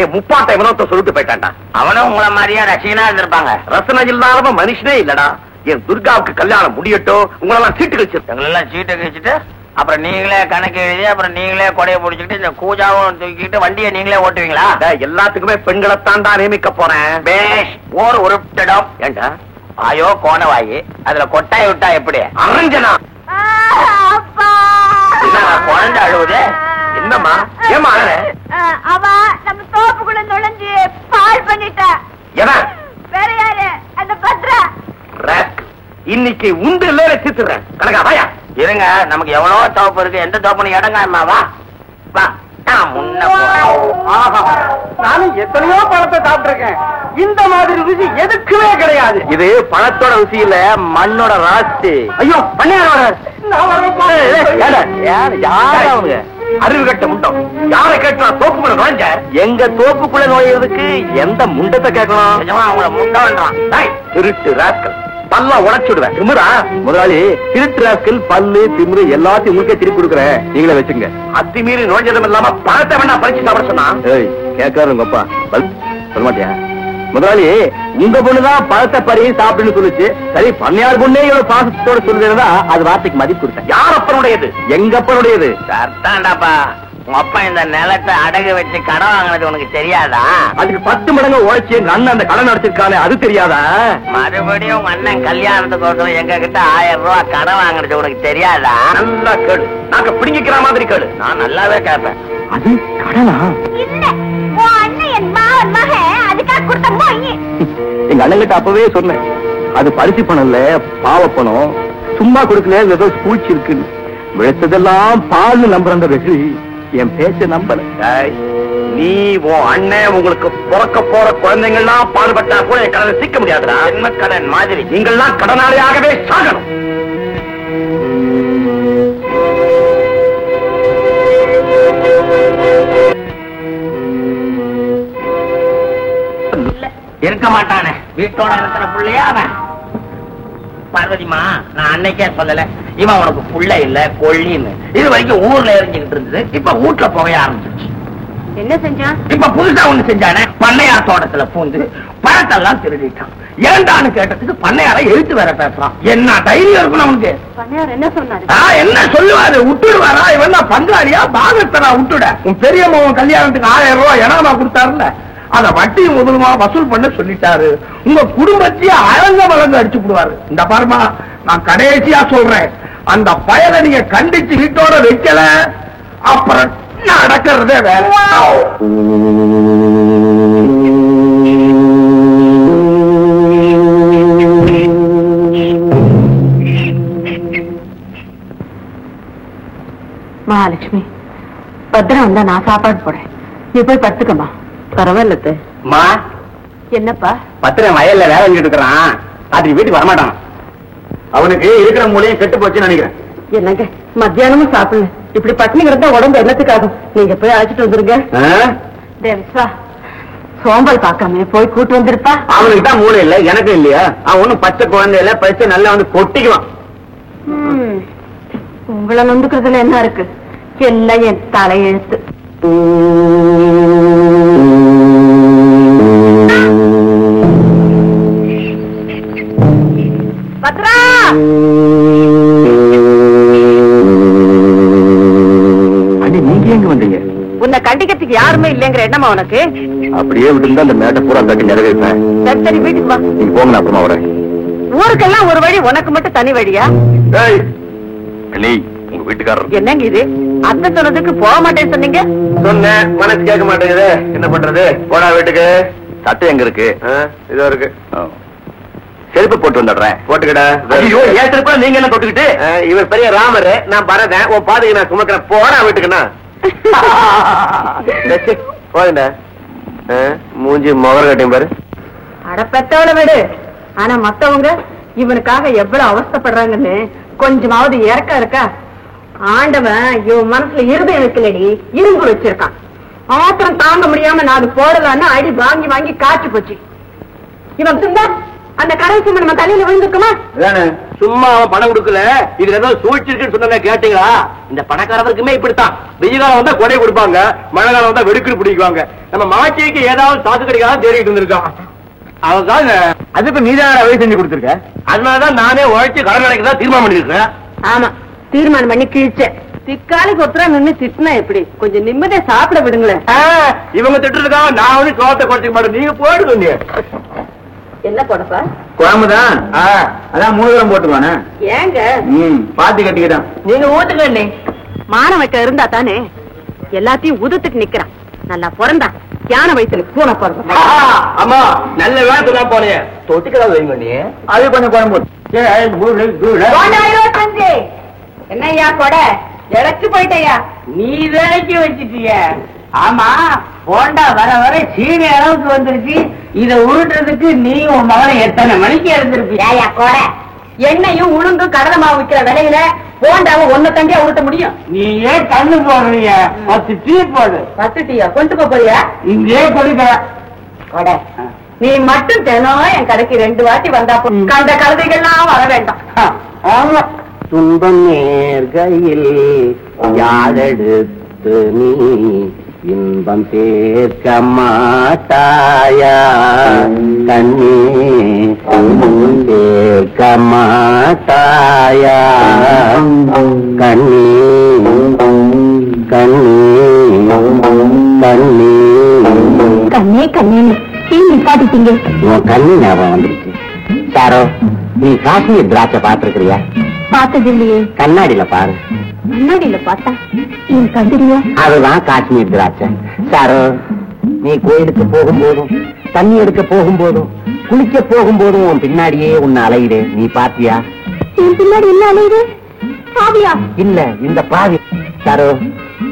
என் முப்பாட்டை வினோத்தை சொல்லிட்டு போயிட்டான்டா. அவனும் உங்கள மாதிரியா ரசிகனா இருந்திருப்பாங்க. ரசனை இல்லாதவன் மனுஷனே இல்லடா. என் துர்காவுக்கு கல்யாணம் முடியட்டும், உங்களெல்லாம் சீட்டு கழிச்சிருக்கேன். எங்களெல்லாம் சீட்டை கழிச்சுட்டு அப்புறம் நீங்களே கணக்கு எழுதி அப்புறம் நீங்களே கொடையை பிடிச்சிக்கிட்டு இந்த கூஜாவும் தூக்கிட்டு வண்டியை நீங்களே ஓட்டுவீங்களா? எல்லாத்துக்குமே பெண்களைத்தான் தான் நியமிக்க போறேன். பேஷ், ஓர் உருப்பிடம். ஏண்டா ஆயோ கோணவாயி, அதுல கொட்டாய் விட்டா எப்படி? அரஞ்சனா, குழந்தை அழுவுது. என்னம்மா? ஏமா அவ நம்ம தோப்புக்குள்ள நுழைஞ்சு பால் பண்ணிட்டா. எவன்? வேற யாரு? அந்த பத்ரா. இன்னைக்கு உண்டு இல்ல ரசித்துறேன். கணக்கா வாயா. இருங்க, நமக்கு எவ்வளவு தோப்பு இருக்கு. எந்த தோப்புன்னு இடங்க அம்மா? வா வா, நானும் எத்தனையோ பழத்தை சாப்பிட்டிருக்கேன், இந்த மாதிரி ருசி எதுக்குமே கிடையாது. இது பழத்தோட ருசியில மண்ணோட ராசி. ஐயோ பண்ணையாரோட அறிவு கட்ட முண்டம் யாரை கேட்டா தோப்புக்குள்ள நுழைஞ்ச? எங்க தோப்புக்குள்ள நுழையிறதுக்கு எந்த முண்டத்தை கேட்கணும்? அவங்கள முண்டம்ன்றான். திருட்டு ராஸ்கல், பல்லா உடைச்சுடுவேன். திமுறா முதலாளி, திருட்டு ராஸ்கல் பல்லு திமுறு எல்லாத்தையும் உங்களுக்கே திருப்பி கொடுக்குறேன், நீங்களே வச்சுங்க. அத்துமீறி நுழைஞ்சதும் இல்லாம பழத்தை வேணா பறிச்சு சாப்பிட சொன்னா கேட்காரு உங்கப்பா. சொல்ல மாட்டியா? முதலாளி, உங்க பொண்ணுதான் பழத்தை பறி சாப்பிடுன்னு சொல்லுச்சு. சரி, பண்ணையார் பொண்ணே இவ்வளவு பாசத்தோட சொல்லுதுன்னா அது வார்த்தைக்கு மதிப்பு கொடுத்தேன். யார் அப்பனுடையது? எங்க அப்பனுடையது. கரெக்டாண்டாப்பா. உங்க அப்பா இந்த நிலத்தை அடகு வச்சு கடன் வாங்கினது உனக்கு தெரியாதா? அதுக்கு 10 மடங்கு உழைச்சி எங்க அண்ணன் அந்த கடன் அடைச்சிருக்கானே, அது தெரியாதா? மறுபடியும் உங்க அண்ணன் கல்யாணத்துக்கு எங்க கிட்ட 1000 ரூபாய் கடன் வாங்கினது உனக்கு தெரியாதா? நல்லா கேளு, நாங்க பிடிங்கிக்கிற மாதிரி கேளு. நான் நல்லாவே கேட்பேன். அது கடனா? இல்ல, உன் அண்ணன் என் மகன் அதுக்காக கொடுத்த மொய். எங்க அண்ணங்கிட்ட அப்பவே சொன்னேன், அது பரிசு பணம் இல்ல, பாவ பணம். சும்மா கொடுக்கல, ஏதோ சூழ்ச்சி இருக்குன்னு. விழுத்ததெல்லாம் பால் நம்புற அந்த வெற்றி என் பேச்ச நம்பல. நீ உன் அண்ணன் உங்களுக்கு பிறக்க போற குழந்தைங்கள்லாம் பாடுபட்டா கூட என் கடனை சீக்க முடியாதுடா. என்ன கடன் மாதிரி நீங்கள்லாம் கடனாளியாகவே சாகணும். இருக்க மாட்டானே, வீட்டோட இருக்கிற புள்ளையா அவன். பார்வதிமா, நான் அன்னைக்கே சொல்லல, இவன் உனக்கு புள்ள இல்ல கொள்ளின்னு. இது வரைக்கும் ஊர்ல எரிஞ்சுக்கிட்டு இருந்தது, இப்ப வீட்டுல புகைய ஆரம்பிச்சிருச்சு. என்ன செஞ்சான்? இப்ப புதுசா ஒண்ணு செஞ்சானே, பண்ணையார் தோட்டத்துல பூந்து பழத்தெல்லாம் திருடிட்டான். ஏண்டான்னு கேட்டதுக்கு பண்ணையார எழுத்து வேற பேசுறான். என்ன தைரியம் இருக்கணும் அவனுக்கு? பண்ணையார் என்ன சொன்னாரு? என்ன சொல்லுவாரு? விட்டுடுவாரா? இவன் தான் பங்காளியா? பாகத்தரா விட்டுட. உன் பெரிய மகன் கல்யாணத்துக்கு 1000 ரூபாய் இனாமா கொடுத்தாருல, அத வட்டி முதலுமா வசூல் பண்ண சொல்லிட்டாரு. உங்க குடும்பத்தையே அழங்க வழங்க அடிச்சு விடுவாரு. இந்த பாருமா, நான் கடைசியா சொல்றேன், அந்த பயலை நீங்க கண்டிச்சு வீட்டோட வைக்கல, அப்புறம் நடக்கிறதே வேற. மகாலட்சுமி, பத்திரம் வந்தா நான் சாப்பாடு போறேன், நீ போய் படுத்துக்கமா. பரவாயில்ல. என்னப்பா? பத்திரம் வயல்ல வேலை செஞ்சுட்டு இருக்கிறான், அதுக்கு வீட்டுக்கு வரமாட்டான். அவனுக்கு இருக்கிற மூலையும் கெட்டு போச்சுன்னு நினைக்கிறேன். என்னங்க மத்தியானமும் சாப்பிடல, இப்படி பட்டினி கிடந்தா உடம்பு என்னத்துக்காகும்? நீங்க போய் அழைச்சிட்டு வந்துருங்க. தேவிஸ்வா, சோம்பல் பார்க்காம போய் கூட்டு வந்திருப்பா. அவனுக்கு தான் மூளை இல்ல, எனக்கு இல்லையா? அவன் ஒண்ணும் பச்சை குழந்தை இல்ல, பச்சை நல்லா வந்து கொட்டிக்குவான். உங்களை நொந்துக்கிறதுல என்ன இருக்கு? எல்லாம் என் தலையெழுத்து. பத்ரா, அடி, நீங்க எங்க வந்தீங்க? உன்னை கண்டிக்கிறதுக்கு யாருமே இல்லைங்கிற எண்ணமா உனக்கு? அப்படியே விட்டு அந்த மேட்டை பூரா தட்டி நிறைவேற்றேன். சரி சரி, வீட்டுக்கு வா. நீங்க போங்க, அப்புறமா வரேன். ஊருக்கெல்லாம் ஒரு வழி, உனக்கு மட்டும் தனி வழியா? உங்க வீட்டுக்காரர் என்னங்க இது? அத்தை சொன்னதுக்கு போக மாட்டேன்னு சொன்னீங்க. சொன்னேன், மனசு கேட்க மாட்டேங்குது. என்ன பண்றது? போடா வீட்டுக்கு. சட்டை எங்க இருக்கு? இதோ இருக்கு. செருப்பு போட்டு வந்துடுறேன். போட்டுக்கிட. ஐயோ, ஏன் செருப்பா நீங்க என்ன தொட்டுக்கிட்டு? இவர் பெரிய ராமர், நான் பரதேன். உன் பாதுக்கு நான் சுமக்கிறேன். போடா வீட்டுக்குண்ணா. போதுண்டா. மூஞ்சி முகர் கட்டையும் பாரு. அட பெத்தவளை விடு. ஆனா மத்தவங்க இவனுக்காக எவ்வளவு அவஸ்தப்படுறாங்கன்னு கொஞ்சமாவது இறக்க இருக்கா? ஆண்டவன் இவன் மனசுல இருதயம் வைக்கலடி, இரும்பு வச்சிருக்கான். ஆத்திரம் தாங்க முடியாம நான் அது போடலான்னு அடி வாங்கி வாங்கி காய்ச்சி போச்சு. இவன் சுந்தா அந்த கடன் சும்மா நம்ம தலையில விழுந்துருக்குமா? சும்மா அவன் பணம் கொடுக்கல, இதுல ஏதோ சூழ்ச்சி இருக்குன்னு சொன்ன கேட்டீங்களா? இந்த பணக்காரருக்குமே இப்படித்தான். வெயில் காலம் வந்தா கொடை கொடுப்பாங்க, மழை காலம் வந்தா வெடுக்கு பிடிக்குவாங்க. நம்ம மாட்சிக்கு ஏதாவது சாக்கு கிடைக்காத தேடிட்டு இருந்திருக்கான். அவன் அது இப்ப நீதான் வழி செஞ்சு கொடுத்துருக்க. அதனாலதான் நானே உழைச்சு கடன் அடைக்கதான் தீர்மானம் பண்ணிருக்கேன். ஆமா, தீர்மானம் பண்ணி கிழிச்சேன். திக்காலிக்கு ஒருத்தரா நின்று திட்டினா எப்படி? கொஞ்சம் நிம்மதியா சாப்பிட விடுங்களேன். இவங்க திட்டுருக்கா, நான் வந்து கோவத்தை குறைச்சிக்க மாட்டேன். நீங்க போயிடுங்க. என்ன போடப்பா? குழம்புதான். அதான் 3 தரம் போட்டுவானே. ஏங்க பாத்தி கட்டிக்கிட்டான். நீங்க ஊத்துக்க. மானம் வைக்க இருந்தா தானே எல்லாத்தையும் உதத்துக்கு நிக்கிறான். நல்லா பிறந்தா யானை வயசுல பூனை பிறந்த. அம்மா, நல்ல வேலை தான் போனே. தொட்டுக்கதான் வைங்க நீ. அது கொஞ்சம் குழம்பு. என்னையா கொடை இழைச்சு போயிட்டையா? நீ வேலைக்கு வச்சிட்டிய. ஆமா, போண்டா வர வர சீனி அளவுக்கு வந்துருச்சு. இத உருட்டுறதுக்கு நீ உன் மகனை எத்தனை மணிக்கு எழுந்திருப்பியா? கூட எண்ணெயும் உளுந்து கடலை மாவு விற்கிற விலையில போண்டாவை ஒன்னு தண்டியா உருட்ட முடியும்? நீ ஏன் கண்ணு போடுறிய? 10 டீ போடு. 10 டீயா கொண்டு போறியா? இங்கே கொடுக்க. நீ மட்டும் தினம் என் கடைக்கு 2 வாட்டி வந்தா கண்ட கழுதைகள்லாம் வர வேண்டாம். ஆமா, துன்பம் நேர்கையில் யாரெடுத்து நீ இன்பம் சேர்க்க மாட்டாயா கண்ணே, சேர்க்க மாட்டாயா கண்ணே, கண்ணே, கண்ணே. கண்ணே கண்ணே நிப்பாட்டிட்டீங்க. உன் கண்ணு ஞாபகம் வந்துருச்சு. சாரோ, நீ காஷ்மீர் திராட்சை பார்த்திருக்கிறியா? பார்த்தது இல்லையே. கண்ணாடியில பாரு. முன்னாடியில பார்த்தா என் கண்டிரியா? அதுதான் காஷ்மீர் திராட்சை. சாரோ, நீ கோயிலுக்கு போகும்போதும் தண்ணி எடுக்க போகும்போதும் குளிக்க போகும்போதும் உன் பின்னாடியே உன்னை அலையிடு. நீ பாத்தியா? என் பின்னாடி என்ன அலையுது? பாவியா? இல்ல, இந்த பாவி. சாரோ,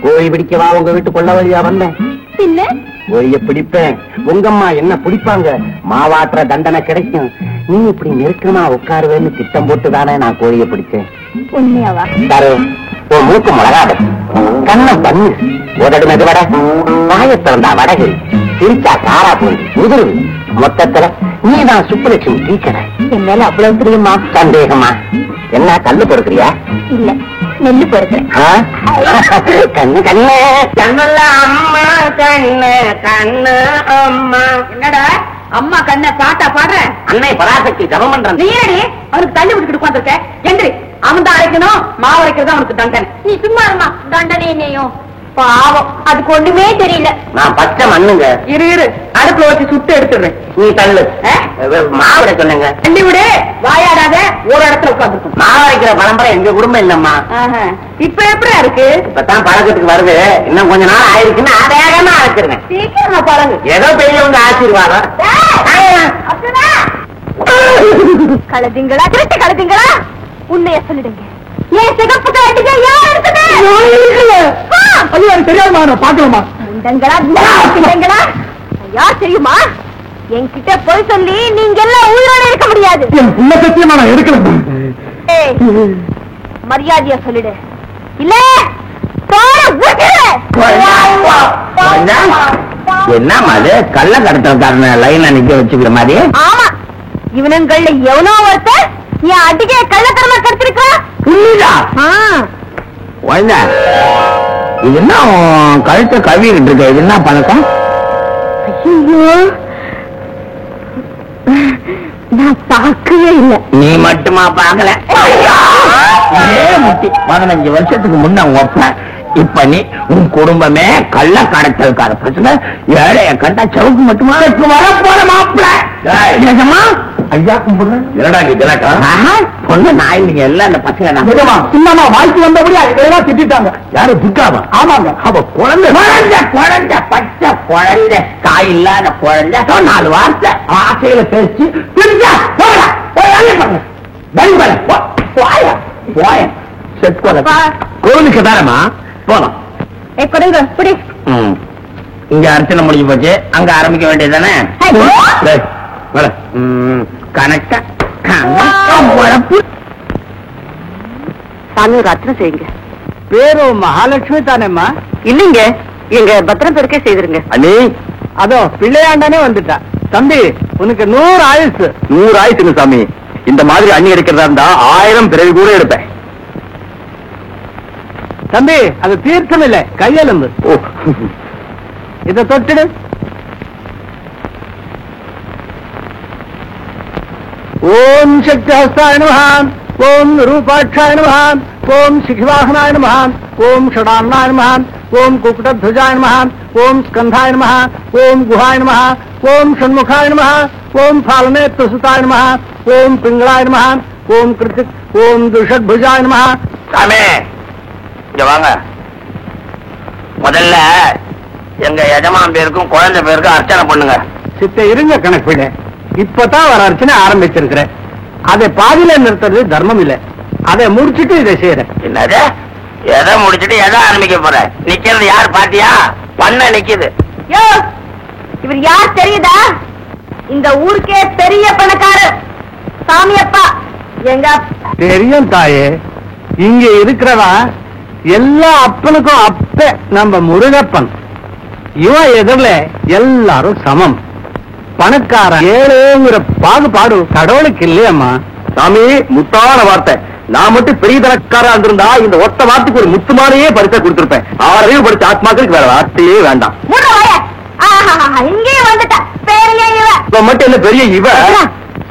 கோழி பிடிக்கவா உங்க வீட்டு கொள்ள வழியா வந்தேன்? இல்ல, கோழிய பிடிப்பேன். உங்கம்மா என்ன பிடிப்பாங்க, மாவாற்ற தண்டனை கிடைக்கும். நீ இப்படி நெருக்கமா உட்காருவேன்னு திட்டம் போட்டுதானே நான் கோழிய பிடிச்சேன். உண்மையாவா? சாரு, உன் மூக்கு மிளகாடு, கண்ணம் பண்ணு, உதடு மெது வட, வாயத்திறந்தா வடகு, சிரிச்சா காரா போய் உதிருது. மொத்தத்துல நீதான் சுப்புலட்சுமி டீச்சரை. என் மேல அவ்வளவு தெரியுமா? சந்தேகமா? என்ன கல்லு பொறுக்கிறியா? இல்ல, நெல்லு பொறுக்கிறேன். கண்ணு கண்ணு கண்ணுல அம்மா, கண்ணு கண்ணு அம்மா. என்னடா அம்மா கண்ண பாட்டா பாடுற? அன்னை பராசக்தி ஜபம் பண்றேன். நீ அவனுக்கு தள்ளி விட்டுக்கிட்டு உட்காந்துருக்க. என்று அவன் தான் அழைக்கணும், மாவு அரைக்கிறது அவனுக்கு தண்டனை. நீ சும்மா இருமா. தண்டனை என்னையும் பாவம், அதுக்கு ஒண்ணுமே தெரியல. நான் பச்சை மண்ணுங்க. இரு அடுப்புல வச்சு சுட்டு எடுத்துடுறேன். நீ தள்ளு. மாவிட சொல்லுங்க. தள்ளி விடு, வாயாடாத ஒரு இடத்துல உட்காந்துருக்கும். மாவரைக்கிற பரம்பரை எங்க குடும்பம் இல்லம்மா. இப்ப எப்படியா இருக்கு? இப்பதான் பழக்கத்துக்கு வருது. இன்னும் கொஞ்ச நாள் ஆயிருக்குன்னு வேகமா அழைச்சிருக்கேன். சீக்கிரமா பழகு. ஏதோ பெரியவங்க ஆசீர்வாதம். கழுதிங்களா, திருட்டு கழுதிங்களா, உன்னைய சொல்லிடுங்க. ஏன் சிகப்பு கட்டிங்க ஏன் இருக்குது? தெரியாதுமா, பாக்கலாமா? முண்டங்களா யார் தெரியுமா? என்கிட்ட போய் சொல்லி நீங்க எல்லாம் உயிரோட இருக்க முடியாது. உள்ள சத்தியமா நான் எடுக்கிறேன். மரியாதையா சொல்லிடு, இல்ல என்ன அது கள்ள கடத்தல்காரன லைன்ல நிக்க வச்சுக்கிற மாதிரி? ஆமா, இவனுங்கள்ல எவனோ ஒருத்தர் நீ அடிக்க கள்ளத்தரமா கடத்திருக்கா. இது என்ன கழுத்தை கவிக்கிட்டு இருக்க? இது என்ன பழக்கம்? ஐயோ, நான் பார்க்கவே இல்லை. நீ மட்டுமா பார்க்கல? 15 வருஷத்துக்கு முன்ன ஒப்ப. இப்ப நீ உன் குடும்பமே கள்ள கடத்தல்கார பிரச்சனை. ஏழைய கண்டா சவுக்கு மட்டுமா வரப்போற மாப்பிள்ள. ஐயா கும்பிடுறேன். என்னடா நீ பொண்ணு நாய், நீங்க எல்லாம் அந்த பசங்க சின்னமா வாழ்க்கை வந்தபடி அதுக்கெல்லாம் திட்டாங்க. யாரு துர்காவா? ஆமாங்க. அவ குழந்தை குழந்தை பச்சை குழந்தை, தாய் இல்லாத குழந்தை. 4 வார்த்தை ஆசையில பேசி கோவிலுக்கு தானமா போலாம். கொடுங்க புடி. இங்க அர்ச்சனை முடிஞ்சு போச்சு, அங்க ஆரம்பிக்க வேண்டியதானே? கணக்க சாமி ஒரு அர்ச்சனை செய்யுங்க. பேரு மகாலட்சுமி தானேம்மா? இல்லைங்க, எங்க பத்திரம் பெருக்கே செய்திருங்க. அண்ணி, அதோ பிள்ளையாண்டானே வந்துட்டா. தம்பி, உனக்கு 100 ஆயுசு. 100 ஆயிடுச்சுங்க சாமி. இந்த மாதிரி அண்ணி எடுக்கிறதா இருந்தா 1000 பிறகு கூட எடுப்பேன். தம்பி, அது தீர்த்தம் இல்ல, கையெலும்பு. இதை தொட்டுடு. ஓம் சக்தி ஹஸ்தாய நமஹ, ஓம் ரூபாட்சாய நமஹ, ஓம் சிகிவாகனாய நமஹ, ஓம் ஷடான்னாய நமஹ, ஓம் குக்குடத்வஜாய நமஹ, ஓம் ஸ்கந்தாய நமஹ, ஓம் குஹாய நமஹ, ஓம் ஷண்முகாய நமஹ, ஓம் பாலநேத்ரசுதாய நமஹ, ஓம் பிங்களாய நமஹ, ஓம் கிருத்திக், ஓம் துஷத்புஜாய நமஹ. சாமி இங்க வாங்க. முதல்ல எங்க எஜமான் பேருக்கும் குழந்தை பேருக்கும் அர்ச்சனை பண்ணுங்க. சித்த இருங்க கணக்கு. இப்பதான் வர அர்ச்சனை ஆரம்பிச்சிருக்கிறேன். அதை பாதியில நிறுத்துறது தர்மம் இல்ல. அதை முடிச்சுட்டு இதை செய்யறேன். என்னது எதை முடிச்சுட்டு எதை ஆரம்பிக்க போற? நிக்கிறது யார் பாத்தியா? பண்ண நிக்குது. யோ, இவர் யார் தெரியுதா? இந்த ஊருக்கே பெரிய பணக்காரர் சாமியப்பா. எங்க தெரியும் தாயே. இங்க இருக்கிறவா எல்லா அப்பனுக்கும் அப்ப நம்ம முருகப்பன். இவன் எதிரில எல்லாரும் சமம். பணக்கார ஏழுங்கிற பாகுபாடு கடவுளுக்கு இல்லையம்மா. சாமி, முத்தான வார்த்தை. நான் மட்டும் பெரிய தனக்காரா இருந்திருந்தா இந்த ஒத்த வார்த்தைக்கு ஒரு முத்துமானையே பரிசா கொடுத்திருப்பேன். 6 அறிவு படிச்ச ஆத்மாக்களுக்கு வேற வார்த்தையே வேண்டாம். இங்கேயே வந்துட்ட பெரிய இவ. இப்ப மட்டும் என்ன பெரிய இவ?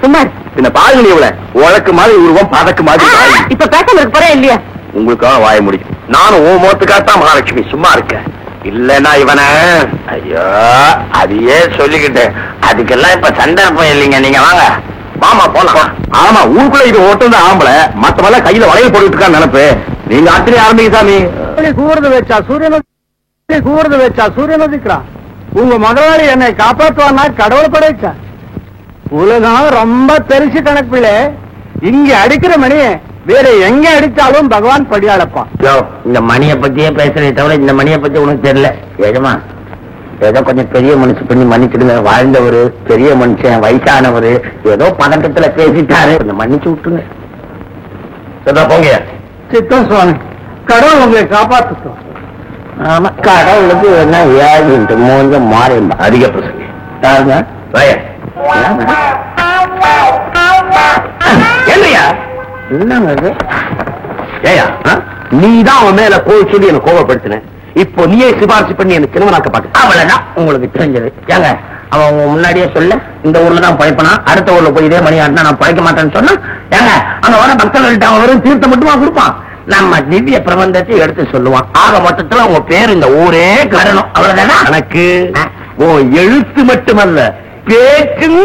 சும்மா இந்த பாருங்க, இவள உழக்கு மாதிரி உருவம், பதக்கு மாதிரி வாய். இப்ப பேசாம இருக்க போறே இல்லையா? உங்களுக்காக வாய முடியும். நானும் ஓ மோத்துக்காகத்தான் மகாலட்சுமி சும்மா இருக்கேன். இல்லன்னா இவன ஐயோ, அதையே சொல்லிக்கிட்டேன். அதுக்கெல்லாம் இப்ப சந்தர்ப்பம் இல்லைங்க. நீங்க வாங்க. மாமா போலாம். ஆமா, ஊருக்குள்ள இது ஓட்டம் தான் ஆம்பளை. மத்தவெல்லாம் கையில வளையல் போட்டுட்டு நினைப்பு. நீங்க ஆச்சரிய ஆரம்பிங்க சாமி. கூறுது வச்சா சூரியன் உதிக்கிறான். உங்க முதலாளி என்னை காப்பாற்றுவானா கடவுள் படைச்சா. உலகம் ரொம்ப பெருசு கணக்குல. இங்க அடிக்கிற மணி வேற எங்க அடிச்சாலும் பகவான் படியாளப்பான். இந்த மணியை பத்தியே பேசுறதை தவிர இந்த மணியை பத்தி உனக்கு தெரியல. ஏஜமா, ஏதோ கொஞ்சம் பெரிய மனுஷன் பண்ணி மன்னிச்சிடுங்க. வாழ்ந்தவரு, பெரிய மனுஷன், வயசானவரு, ஏதோ பதட்டத்துல பேசிட்டாரு, கொஞ்சம் மன்னிச்சு விட்டுருங்க. சரிதா, போங்க. சித்தம் சுவாமி, கடவுள் உங்களை காப்பாத்துட்டோம். ஆமா, கடவுளுக்கு என்ன வியாதின்ட்டு மூஞ்ச மாறிடும். அதிக பிரசங்க. யாருங்க? என்னையா என்னங்க இது? ஏயா, நீதான் அவன் மேல கோவம் சொல்லி என்ன கோவப்படுத்தின. இப்போ நீயே சிபாரிசு பண்ணி எனக்கு திருமணாக்க பாட்டு. அவ்வளவுதான் உங்களுக்கு தெரிஞ்சது. ஏங்க, அவன் முன்னாடியே சொல்ல இந்த ஊர்ல தான் பழைப்பனா, அடுத்த ஊர்ல போய் இதே மணி ஆட்டினா நான் பழைக்க மாட்டேன்னு சொன்னா, ஏங்க அங்க வர மக்கள்கிட்ட அவன் வெறும் தீர்த்தம் மட்டுமா கொடுப்பான்? நம்ம திவ்ய பிரபந்தத்தை எடுத்து சொல்லுவான். ஆக மொத்தத்துல உங்க பேர் இந்த ஊரே கடணும். அவ்வளவுதானா? எனக்கு உன் எழுத்து மட்டுமல்ல, பேச்சும்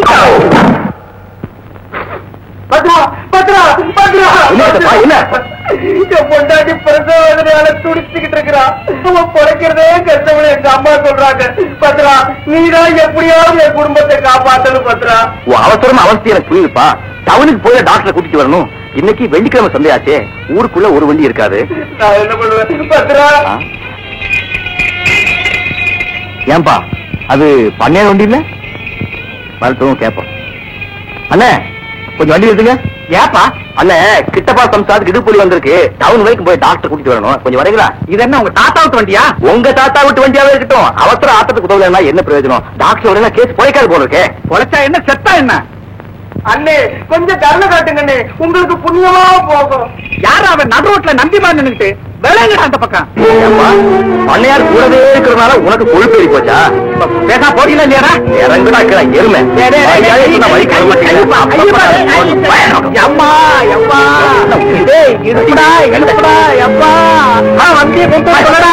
பொண்டாட்டி பிரசவனால துடிச்சுக்கிட்டு இருக்கிறான். அவன் பிழைக்கிறதே கஷ்டம்னு எங்க அம்மா சொல்றாங்க. பத்ரா, நீதான் எப்படியாவது என் குடும்பத்தை காப்பாத்தணும். பத்ரா, அவசரமா அவஸ்தை எனக்கு புரியுதுப்பா. டவுனுக்கு போய் டாக்டரை கூட்டிட்டு வரணும். இன்னைக்கு வெள்ளிக்கிழமை சந்தையாச்சே, ஊருக்குள்ள ஒரு வண்டி இருக்காது. நான் என்ன பண்ணுவேன்? பத்ரா, ஏன்பா அது பண்ணையார் வண்டி இல்ல? மருத்துவம் கேட்போம். அண்ணே, கொஞ்சம் வண்டி எடுத்துங்க. ஏப்பா? அண்ணே, கிட்டப்பா சம்சாரத்துக்கு இடுப்புலி வந்திருக்கு. டவுன் வரைக்கும் போய் டாக்டர் கூட்டிட்டு வரணும். கொஞ்சம் வரீங்களா? இது என்ன உங்க தாத்தா விட்டு வண்டியா? உங்க தாத்தா விட்டு வண்டியாவே இருக்கட்டும். அவசர ஆட்டத்துக்கு உதவலன்னா என்ன பிரயோஜனம்? டாக்டர் உடனே கேஸ் பொழைக்காது போல இருக்கே. பொழைச்சா என்ன, செத்தா என்ன? அண்ணே, கொஞ்சம் கருணை காட்டுங்கண்ணே, உங்களுக்கு புண்ணியமா போகும். யாரும் அவன் நடு ரோட்ல நம்பி மாதிரி நின்னுட்டு விளையாங்க அந்த பக்கம். பண்ணையார் கூடவே இருக்கிறதுனால உனக்கு கொழுப்பேறி போச்சா? பேசா போறீங்களா இல்லையா? இறங்குடா எருமை. அம்மா அம்மா, எடுப்படா எடுப்படா அம்மா. வண்டியை கொண்டு வரடா.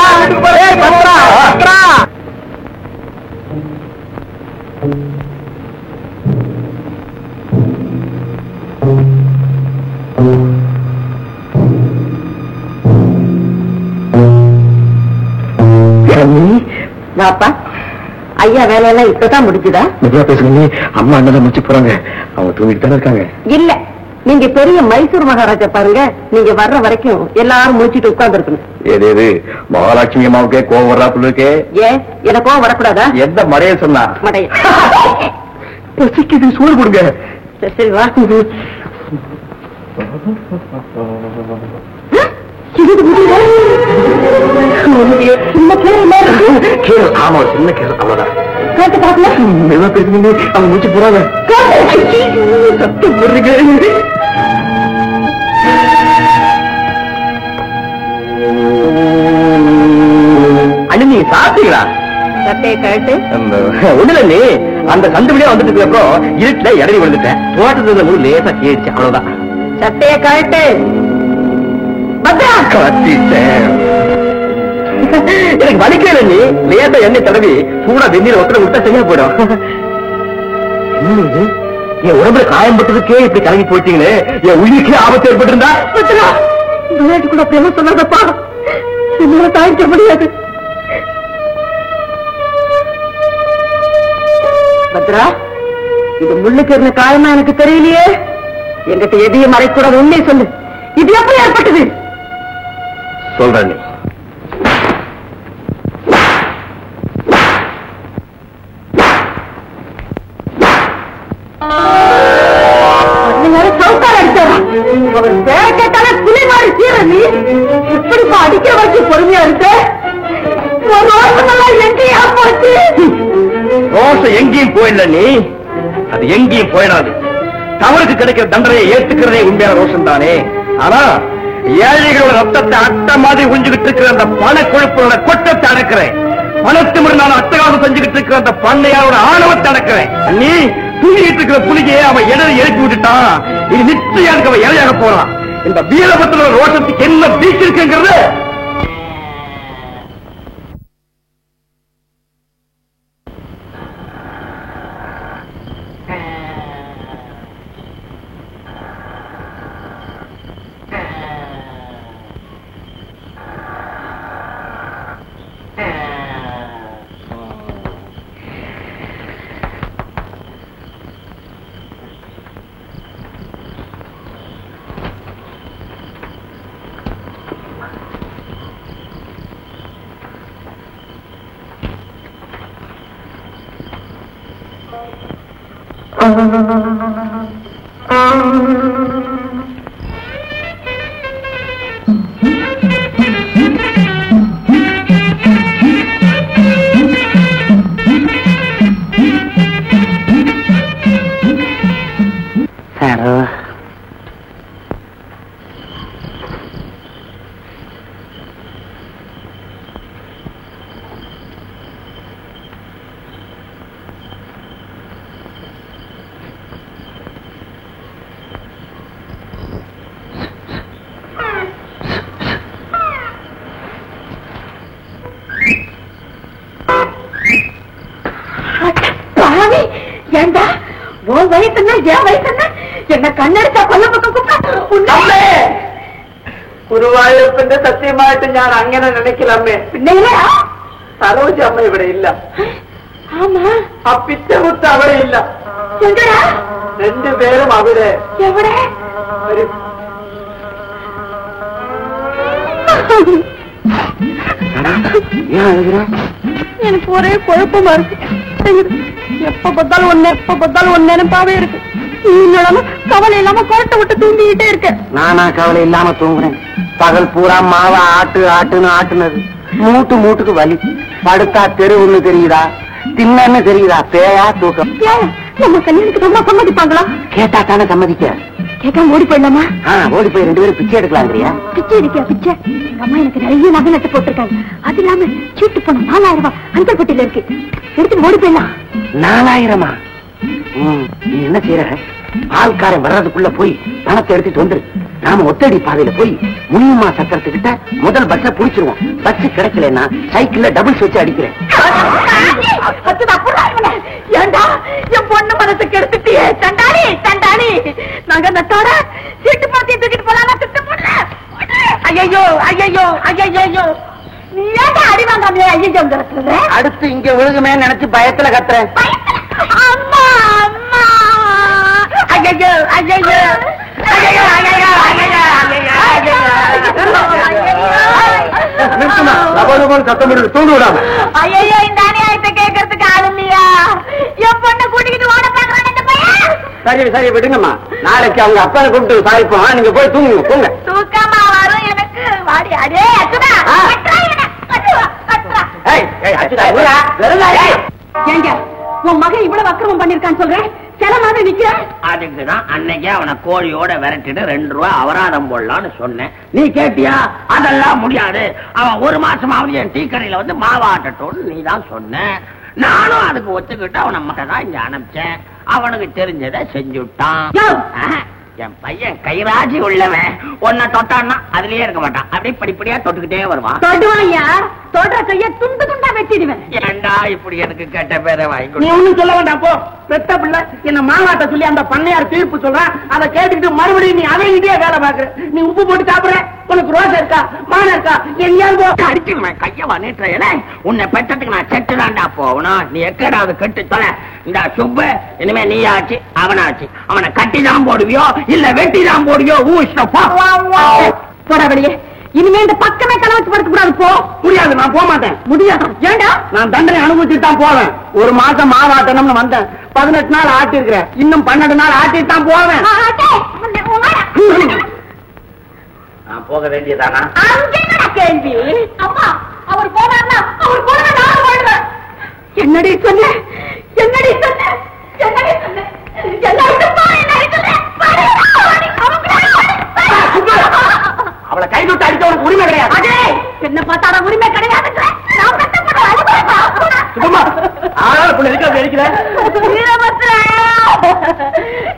வாப்பா, ஐயா வேலையெல்லாம் இப்பதான் முடிச்சுதா? மெதுவா பேசுங்க. அம்மா அண்ணன் முடிச்சு போறாங்க. அவங்க தூங்கிட்டு தானே இருக்காங்க. இல்ல, நீங்க பெரிய மைசூர் மகாராஜா பாருங்க. நீங்க வர்ற வரைக்கும் எல்லாரும் முடிச்சிட்டு உட்கார்ந்து இருக்கணும். ஏதேது மகாலட்சுமி அம்மாவுக்கே கோவம் வர்றாப்புல இருக்கே. ஏன் எனக்கும் வரக்கூடாதா? எந்த மறைய சொன்னா? மடைய பசிக்குது, சூடு கொடுங்க. சரி சரி வா. சின்ன கேள். ஆமா, சின்ன கேள், அவ்வளவுதான். கேட்டு பாக்கல. மெதுவா பேசுங்க. அவங்க முடிச்சு போறாங்க. சத்தம் போடுறீங்க. அண்ணி, நீங்க சாப்பிட்டீங்களா? சட்டையை கழட்டு. ஒண்ணுல நீ அந்த கண்டுபிடியா வந்துட்டு அப்புறம் இருட்டுல இடறி விழுந்துட்டேன். தோட்டத்துல முழு லேசா கேடுச்சு, அவ்வளவுதான். சட்டையை கழட்டு. பத்ரா, கத்திட்டேன். எனக்கு வலிக்கல. நீ லேசா எண்ணெய் தடவி சூடா வெந்நீர் ஒத்தனை விட்டா சரியா போயிடும். என் உடம்புல காயம் பட்டதுக்கே இப்படி கலங்கி போயிட்டீங்களே, என் உயிருக்கே ஆபத்து ஏற்பட்டிருந்தா? பத்ரா, விளையாட்டுக்குள்ள அப்படியெல்லாம் சொல்லாதப்பா. என்னால தாங்கிக்க முடியாது. பத்ரா, இது முள்ளுக்கு இருந்த காயமா எனக்கு தெரியலையே. என்கிட்ட எதையும் மறைக்கூடாது, உண்மையை சொல்லு. இது எப்படி ஏற்பட்டது? சொல்ற நீ அடிக்கிற வச்சு பொறுமையா இருக்கு எங்கேயா போச்சு ரோஷம் எங்கேயும் போயிடல நீ அது எங்கேயும் போயிடாது தவறுக்கு கிடைக்கிற தண்டனையை ஏற்றுக்கிறதே உண்மையான ரோஷம் தானே ஆனா ஏழைகளோட ரத்தத்தை அட்டை மாதிரி உறிஞ்சுகிட்டு இருக்கிற அந்த பண கொழுப்போட கொட்டத்தை அடக்கிறேன் பணத்து முன்னால அட்டகாசம் செஞ்சுக்கிட்டு இருக்கிற அந்த பண்ணையாரோட ஆணவத்தை அடக்கிறேன் நீ தூங்கிட்டு இருக்கிற புலிகையை அவன் இடரை எழுப்பி விட்டுட்டான் இது நிச்சயம் அவன் இலையாக போறான் இந்த வீரபத்திர ரோஷத்துக்கு என்ன பீச்சு இருக்குங்கிறது ஏண்டா உன் வயசுன்னா என் வயசுன்னா என்ன கண்ணெடுத்தா கொல்ல பக்கம் ഗുരുവായൂരപ്പന്റെ സത്യമായിട്ട് ഞാൻ അങ്ങനെ നനയ്ക്കലമ്മേ പിന്നെ സരോജ അമ്മ ഇവിടെ ഇല്ല ആ പിറ്റമുത്ത് അവിടെ ഇല്ല രണ്ടുപേരും അവിടെ എവിടെ எனக்கு ஒரே குழப்பமா இருக்கு எப்ப பார்த்தாலும் ஒன்னு நினைப்பாவே இருக்கு கவலை இல்லாம கோட்டை விட்டு தூங்கிக்கிட்டே இருக்க நானா கவலை இல்லாம தூங்குறேன் பகல் பூரா மாவா ஆட்டுன்னு ஆட்டுனது மூட்டுக்கு வலி படுத்தா தெருவுன்னு தெரியுதா தின்னு தெரியுதா பேயா தூக்கம் நம்ம கல்யாணத்துக்கு ரொம்ப சம்மதிப்பாங்களா கேட்டா தானே சம்மதிக்க கேட்காம ஓடி போயிடலாமா ஓடி போய் 2 பேரும் பிச்சை எடுக்கலாங்கிறியா பிச்சை எடுக்கியா பிச்சை எங்க அம்மா எனக்கு நிறைய நகை நட்டு போட்டிருக்காங்க அது இல்லாம சீட்டு போன 4000 ரூபாய் அஞ்சல் பெட்டியில இருக்கு எடுத்துட்டு ஓடி போயிடலாம் 4000 நீ என்ன செய்யற ஆள்காரன் வர்றதுக்குள்ள போய் பணத்தை எடுத்துட்டு வந்துரு நாம ஒத்தடி பாதையில போய் முனியம்மா சக்கரத்துக்கிட்ட முதல் பஸ்ஸ புடிச்சிருவோம் பஸ் கிடைக்கலன்னா சைக்கிள்ல டபுள்ஸ் வச்சு அடிக்கிறேன் ஏண்டா என் பொண்ணு மனசுக்கு எடுத்துட்டியே தண்டாளி தண்டாளி நாங்க நட்டோட சீட்டு பாத்தியை தூக்கிட்டு போலாம் திட்டு போடல ஐயோ ஐயோ ஐயோ நீ ஏண்டா அடி வாங்காமே ஐயோ அடுத்து இங்க விழுகுமே நினைச்சு பயத்துல கத்துறேன் அம்மா அம்மா ஐயோ ஐயோ தூண்டு விடாம ஐயோ இந்த அநியாயத்தை கேட்கறதுக்கு ஆளுமையா என் பொண்ணை கூட்டிக்கிட்டு ஓட பாக்குறான் இந்த பையன் சரி விடுங்கம்மா நாளைக்கு அவங்க அப்பா கூப்பிட்டு சாய்ப்போம் நீங்க போய் தூங்குங்க போங்க தூக்கமா வரும் எனக்கு வாடி அடே அச்சுடா ஏங்க உன் மகன் இவ்வளவு அக்கிரமம் பண்ணிருக்கான்னு சொல்றேன் சில மாதிரி நிக்கிற அதுக்குதான் அன்னைக்கு அவனை கோழியோட விரட்டிட்டு 2 ரூபாய் அபராதம் போடலான்னு சொன்னேன் நீ கேட்டியா அதெல்லாம் முடியாது அவன் 1 மாசமாவது என் டீ கடையில வந்து மாவாட்டட்டோன்னு நீ தான் சொன்ன நானும் அதுக்கு ஒத்துக்கிட்டு அவனை மட்டும் தான் இங்க அனுப்பிச்சேன் அவனுக்கு தெரிஞ்சதை செஞ்சுட்டான் என் பையன் கைராஜி உள்ளவன் உன்னை தொட்டான்னா அதுலயே இருக்க மாட்டான் அப்படியே படிப்படியா தொட்டுக்கிட்டே வருவான் தொடுவாயா தொடுற கைய துண்டு துண்டா வெட்டிடுவேன் ஏண்டா இப்படி எனக்கு கெட்ட பேரை வாங்கி நீ ஒண்ணும் சொல்ல வேண்டாம் போ பெத்த பிள்ளை என்ன மாவாட்ட சொல்லி அந்த பண்ணையார் தீர்ப்பு சொல்றான் அதை கேட்டுக்கிட்டு மறுபடியும் நீ அவைகிட்டே வேலை பாக்குற நீ உப்பு போட்டு சாப்பிடுற உனக்கு ரோசை இருக்கா மானம் இருக்கா எங்கேயாவது அடிச்சுடுவேன் கையவா நீட்டுற உன்னை பெற்றதுக்கு நான் செட்டு தாண்டா போகணும் நீ எக்கடாவது கெட்டு தொலை இந்த சுப்பு இனிமே நீ ஆச்சு அவனாச்சு அவனை கட்டி தான் போடுவியோ இல்ல வெட்டி தான் போடுவியோ ஊஷ்டப்பா போடா வெளியே இனிமே இந்த பக்கமே தலை வச்சு படுக்க கூடாது. போ. முடியாது, நான் போக மாட்டேன். முடியாது. ஏண்டா? நான் தண்டனை அனுபவிச்சுட்டு தான் போவேன். ஒரு மாசம் மாவாட்டணும்னு வந்தேன். 18 நாள் ஆட்டி இருக்கிறேன். இன்னும் 12 நாள் ஆட்டிட்டு தான் போவேன். நான் போக வேண்டியதானா? கேள்வி. அம்மா, அவர் போனார்னா அவர் போன நான் போடுவேன். என்னடி சொன்ன? என்னடி சொன்ன? என்னடி சொன்ன? அவளை கை விட்டு அடிக்க உனக்கு உரிமை கிடையாது. என்ன பார்த்தாட உரிமை கிடையாது.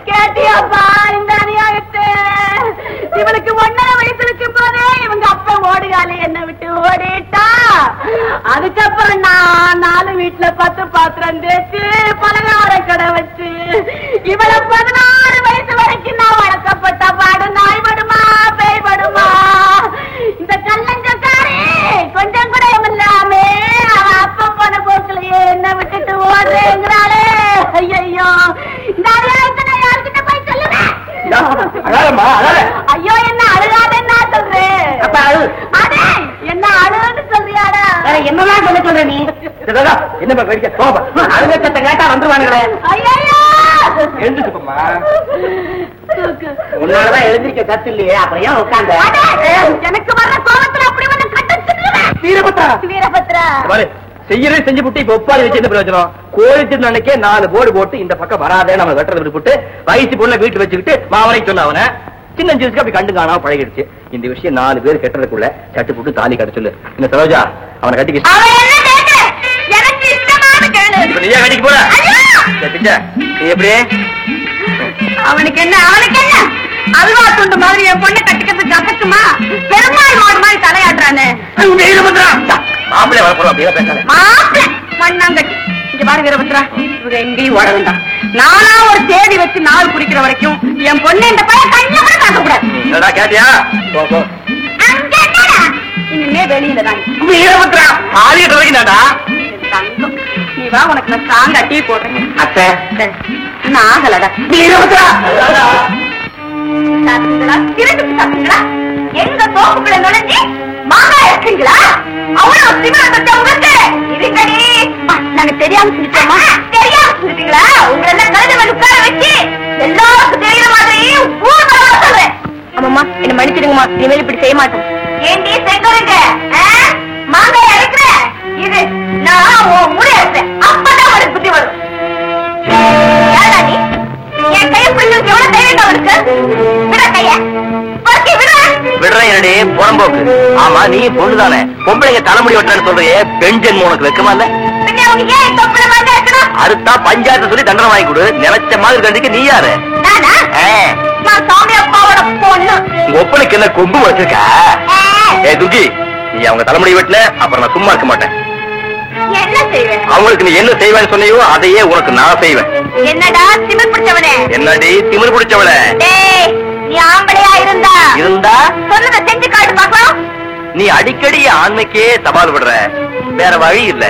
கேட்டியாப்பா இந்த அநியாயத்தை? இவளுக்கு 1.5 வயசு இருக்கும் போதே இவங்க அப்ப ஓடுகாலே என்ன விட்டு ஓடிட்டா. அதுக்கப்புறம் நான் 4 வீட்டுல 10 பாத்திரம் தேய்ச்சு பலகார கடை வச்சு இவளை 16 வயசு வரைக்கும் நான் வளர்க்கப்பட்ட பாடு நாய் படுமா பேய் படுமா. இந்த கல்லஞ்சக்காரி கொஞ்சம் கூட இல்லாமே அவன் அப்ப போன போக்குலயே என்ன விட்டுட்டு ஓடுறேங்கிறாளே. ஐயோ, இந்த அநியாயத்தை நான் யாருக்கிட்ட போய் சொல்லுவேன்? ஐயோ, என்ன அழுகாதேன்னா சொல்றேன். அதே என்ன அழுகுன்னு சொல்றியாடா? என்னதான் சொல்ல சொல்ற நீ? என்ன அழுகத்தை கேட்டா வந்துருவானுங்களே. ஐயோ, எழுந்துச்சுப்பா. உன்னாலதான் எழுந்திருக்க கத்து இல்லையே, அப்புறம் ஏன் உட்கார்ந்த? எனக்கு வர்ற கோபத்துல அப்படி வந்து கட்டுச்சுக்கிறேன். வீரபத்ரா, வீரபத்ரா செய்யறே செஞ்சு போட்டு இப்ப ஒப்பாரி வச்சு என்ன பிரயோஜனம்? கோழி திருநன்னைக்கே 4 போர்டு போட்டு இந்த பக்கம் வராதே நம்ம வெட்டுறது விட்டு வயசு பொண்ணை வீட்டு வச்சுக்கிட்டு மாவனை சொன்ன அவனை சின்ன ஜிசுக்கு அப்படி கண்டு காணாம பழகிடுச்சு. இந்த விஷயம் 4 பேர் கெட்டதுக்குள்ள சட்டு போட்டு தாலி கட்ட சொல்லு. இந்த சரோஜா அவனை கட்டிக்க. நீயா கட்டிக்கு போற? நீ எப்படி? அவனுக்கு என்ன அல்வா துண்டு மாதிரி என் பொண்ணு கட்டிக்கிறதுக்கு கசக்குமா? பெருமாள் மாடு மாதிரி தலையாடுறானே. மாப்பிள்ளை வரப்போறோம் அப்படியே பேசாத. மாப்பிள்ளை மண்ணாங்கட்டி. இங்க பாரு வீரபத்ரா, இவங்க எங்கேயும் ஓட வேண்டாம். நானா ஒரு தேதி வச்சு நாள் குடிக்கிற வரைக்கும் என் பொண்ணு இந்த பையன் கண்ண கூட பார்க்க கூடாது. கேட்டியா? அங்க என்னடா? இனிமே வெளியில தான். வீரபத்ரா ஆலிட்டு வைக்கிறாடா. தங்கம், நீ வா, உனக்கு நான் ஸ்ட்ராங்கா டீ போடுறேன். அத்தை நான் ஆகலடா. வீரபத்ரா சாப்பிட்டீங்களா? திருட்டு சாப்பிட்டீங்களா? எங்க தோப்புக்குள்ள நுழைஞ்சி மாங்காய் இருக்குங்களா? அவ்வளவு சிவரத்தை உங்களுக்கு இருக்கடி. நாங்க தெரியாம சொல்லிட்டோமா? தெரியாம சொல்லிட்டீங்களா? உங்களை எல்லாம் கழுத மேல உட்கார வச்சு எல்லாருக்கும் தெரியுற மாதிரி ஊர் பரவ சொல்றேன். ஆமாம்மா, என்ன மன்னிச்சிடுங்கம்மா, இனிமேல் இப்படி செய்ய மாட்டோம். ஏண்டி செங்கருங்க மாங்காய் அரைக்கிற இது நான் முடி அரைப்பேன். அப்பதான் ஒரு புத்தி வரும். யாரா நீ? என் கையை பிடிச்சு எவ்வளவு தைரியம் இருக்கு? விட கைய விடுறேன் என்னடி புறம்போக்கு. ஆமா, நீ பொண்ணுதானே, பொம்பளைங்க தலைமுடி வெட்டுறேன்னு சொல்றியே, பெண்ஜன் உனக்கு வைக்கமா இல்ல? அடுத்தா பஞ்சாயத்து சொல்லி தண்டனை வாங்கி கொடு. நினைச்ச மாதிரி கண்டிக்க நீ யாரு? நான் சாமி அப்பாவோட பொண்ணு. உங்க ஒப்பனுக்கு என்ன கொம்பு வச்சிருக்க? ஏ துர்கி, நீ அவங்க தலைமுடி வெட்டல அப்புறம் நான் சும்மா இருக்க மாட்டேன். என்ன செய்வேன்? அவங்களுக்கு நீ என்ன செய்வேன்னு சொன்னியோ அதையே உனக்கு நான் செய்வேன். என்னடா திமிர் பிடிச்சவனே? என்னடி திமிர் பிடிச்சவள? நீ ஆம்பளையா இருந்தா சொன்னதை செஞ்சு காட்டு பாக்கலாம். நீ அடிக்கடி ஆண்மைக்கே சவால் விடுற, வேற வழி இல்ல,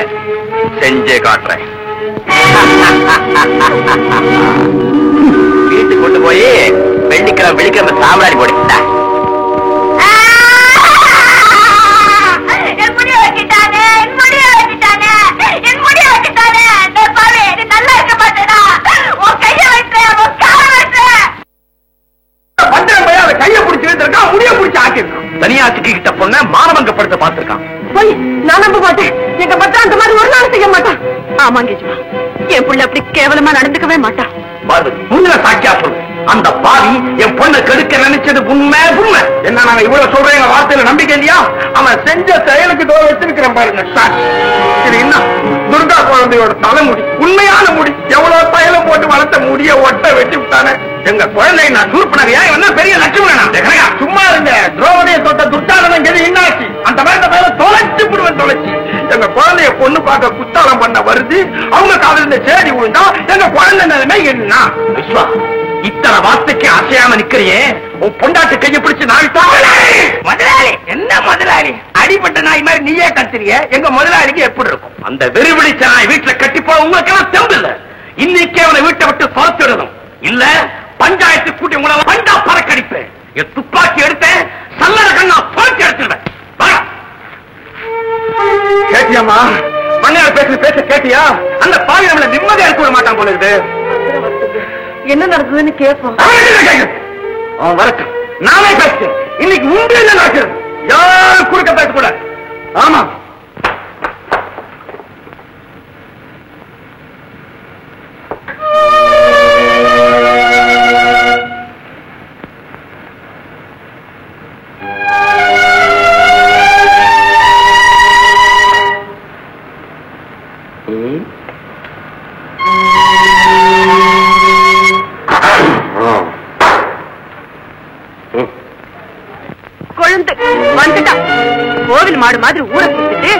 செஞ்சே காட்டுறேன். வீட்டுக்கு கொண்டு போய் வெள்ளிக்கிழமை சாம்பிராணி போடுங்க. தனியாச்சுக்கிட்ட பொண்ண மானபங்கப்படுத்த பார்த்திருக்கான். நான் நம்ப மாட்டேன். எங்க பத்தா அந்த மாதிரி ஒரு நாள் செய்ய மாட்டான். ஆமாங்க, என் புள்ள அப்படி கேவலமா நடந்துக்கவே மாட்டான். உண்மை சாட்சியா சொல்லு. அந்த பாவி என் பொண்ணை கெடுக்க நினைச்சது உண்மை. என்ன நாங்க இவ்வளவு சொல்றேன், எங்க வார்த்தையில நம்பிக்கை இல்லையா? அவன் செஞ்ச செயலுக்கு தோற வச்சிருக்கிறேன் பாருங்க சார். இது என்ன துர்கா குழந்தையோட தலைமுடி, உண்மையான முடி. எவ்வளவு பயலம் போட்டு வளர்த்த முடிய ஒட்ட வெட்டி விட்டானே. எங்க குழந்தை நான் சூர்பனகையா என்ன பெரிய லட்சுமணனா? சும்மா இருங்க. திரௌபதியை தொட்ட துர்ச்சாதனம் எது என்னாச்சு? அந்த வேண்ட மேல தொலைச்சு விடுவேன், தொலைச்சு. எங்க குழந்தைய பொண்ணு பார்க்க குத்தாலம் பண்ண வருது. அவங்க காதல் இந்த சேடி விழுந்தா எங்க குழந்தை நிலைமை என்ன? விஸ்வா, இத்தனை வார்த்தைக்கு அசையாம நிக்கிறியே, உன் பொண்டாட்டு கையை பிடிச்சு முதலாளி. என்ன முதலாளி? அடிப்பட்ட நாய் மாதிரி நீயே கத்துறிய, எங்க முதலாளிக்கு எப்படி இருக்கும்? அந்த வெறுபிடிச்ச நாய் வீட்டுல கட்டிப்போ உங்களுக்கு எல்லாம் தெம்பு இல்ல. இன்னைக்கே அவனை வீட்டை விட்டு துரத்திடணும். இல்ல பஞ்சாயத்து கூட்டி உங்களை பண்டா பறக்கடிப்பேன். துப்பாக்கி எடுத்தேன், சல்லட கண்ணா போட்டு எடுத்துடுவேன். கேட்டியாமா? பண்ணையார் பேச கேட்டியா? அந்த பாவி நம்மள நிம்மதியா இருக்க விட மாட்டான் போல இருக்குது. என்ன நடந்ததுன்னு கேட்போம். அவன் வரட்டும், நானே பேசுறேன். இன்னைக்கு உண்டு என்ன நடக்கிறது யாரும் குறுக்க பேசக்கூடாது. ஆமா, கொழுந்து வந்துட்டான். கோவில் மாடு மாதிரி ஊரை சுத்திட்டு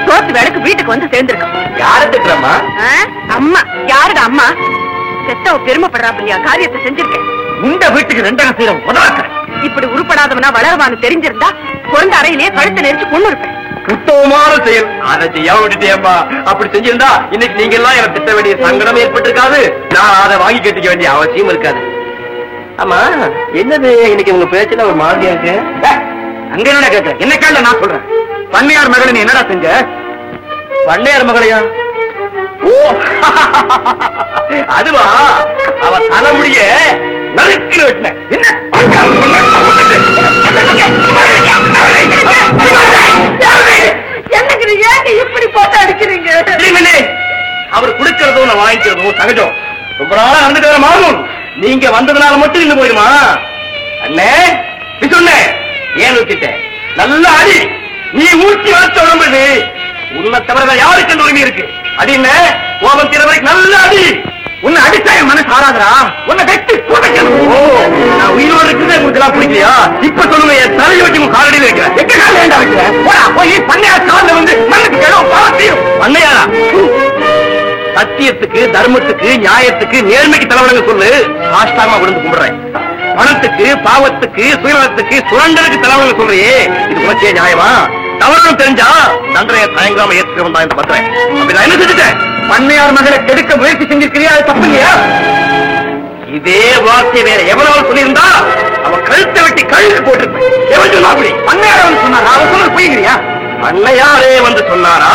சோத்து வேலைக்கு வீட்டுக்கு வந்து சேர்ந்திருக்கான். யார திட்டுறமா? அம்மா. யாருடா அம்மா? செத்தவ பெருமைப்படுறாப்பில்லையா காரியத்தை செஞ்சிருக்கேன். இந்த வீட்டுக்கு ரெண்டகம் செய்யற உதவாக்க. இப்படி உருப்படாதவனா வளரவான்னு தெரிஞ்சிருந்தா குழந்த அறையிலேயே கழுத்தை நெரிச்சு கொண்டு இருப்பேன். உத்தமமான செயல். அதை செய்யாம விட்டுட்டேப்பா. அப்படி செஞ்சிருந்தா இன்னைக்கு நீங்க எல்லாம் எனக்கு திட்ட வேண்டிய சங்கடம் ஏற்பட்டிருக்காது. நான் அதை வாங்கி கட்டிக்க வேண்டிய அவசியம் இருக்காது. ஆமா, என்னது இன்னைக்கு உங்க பேச்சுல ஒரு மாதிரியா இருக்கு? அங்க என்ன கேட்க? என்ன கேள்வி நான் சொல்றேன். பண்ணையார் மகளை நீ என்னடா செஞ்ச? பண்ணையார் மகளையா? ஓ, அதுவா? அவ தலைமுடிய நறுக்கு வெட்டினேன். என்ன இப்படி போட்டு அடிக்கிறீங்க? அவர் குடுக்கிறதும் நான் வாங்கிக்கிறதும் சகஜம். ரொம்ப நாளா நடந்துட்டு வர மாறும். நீங்க வந்ததுனால மட்டும் நின்று போயிடுமா? அண்ணே நீ சொன்ன ஏன் ஊத்திட்ட? நல்ல அடி. நீ ஊற்றி வளர்த்த உடம்பு உன்னை தவிர யாருக்கு அந்த உரிமை இருக்கு? அடின்னு கோபம் தீர வரைக்கும் நல்ல அடி. உன்னை அடிச்சா என் மனசு ஆறாதரா? உன்னை வெட்டி புதைக்கணும். நான் உயிரோடு இருக்கிறதே உங்களுக்கு எல்லாம் பிடிக்கலையா? இப்ப சொல்லுங்க, என் தலையை வச்சு உங்க காலடியில் வைக்கிறேன். எங்க கால வேண்டாம் வைக்கிறேன். போய் பண்ணையார் காலில் வந்து மண்ணுக்கு கிளம்ப பாத்தியும். பண்ணையாரா? சத்தியத்துக்கு, தர்மத்துக்கு, நியாயத்துக்கு, நேர்மைக்கு தலைவணங்க சொல்லு. சாஷ்டாமா விழுந்து கும்பிடுறேன். பணத்துக்கு, பாவத்துக்கு, சுயநலத்துக்கு, சுரண்டலுக்கு தலைவணங்க சொல்றியே, இது உனக்கே நியாயமா? தவறும் தெரிஞ்சா தண்டனையை தயங்காம ஏற்றுக்கிறவன் தான் இந்த பண்றேன். அப்படி நான் என்ன செஞ்சுட்டேன்? பண்ணையார் மகளை கெடுக்க முயற்சி செஞ்சிருக்கிறியா? அது தப்பு இல்லையா? இதே வார்த்தை வேற எவ்வளவு சொல்லியிருந்தா அவன் கழுத்தை வெட்டி கழுத்து போட்டிருப்பேன். எவன் சொன்னா? அப்படி பண்ணையார வந்து சொன்னாரா? அவன் சொன்ன போய்கிறியா? பண்ணையாரே வந்து சொன்னாரா?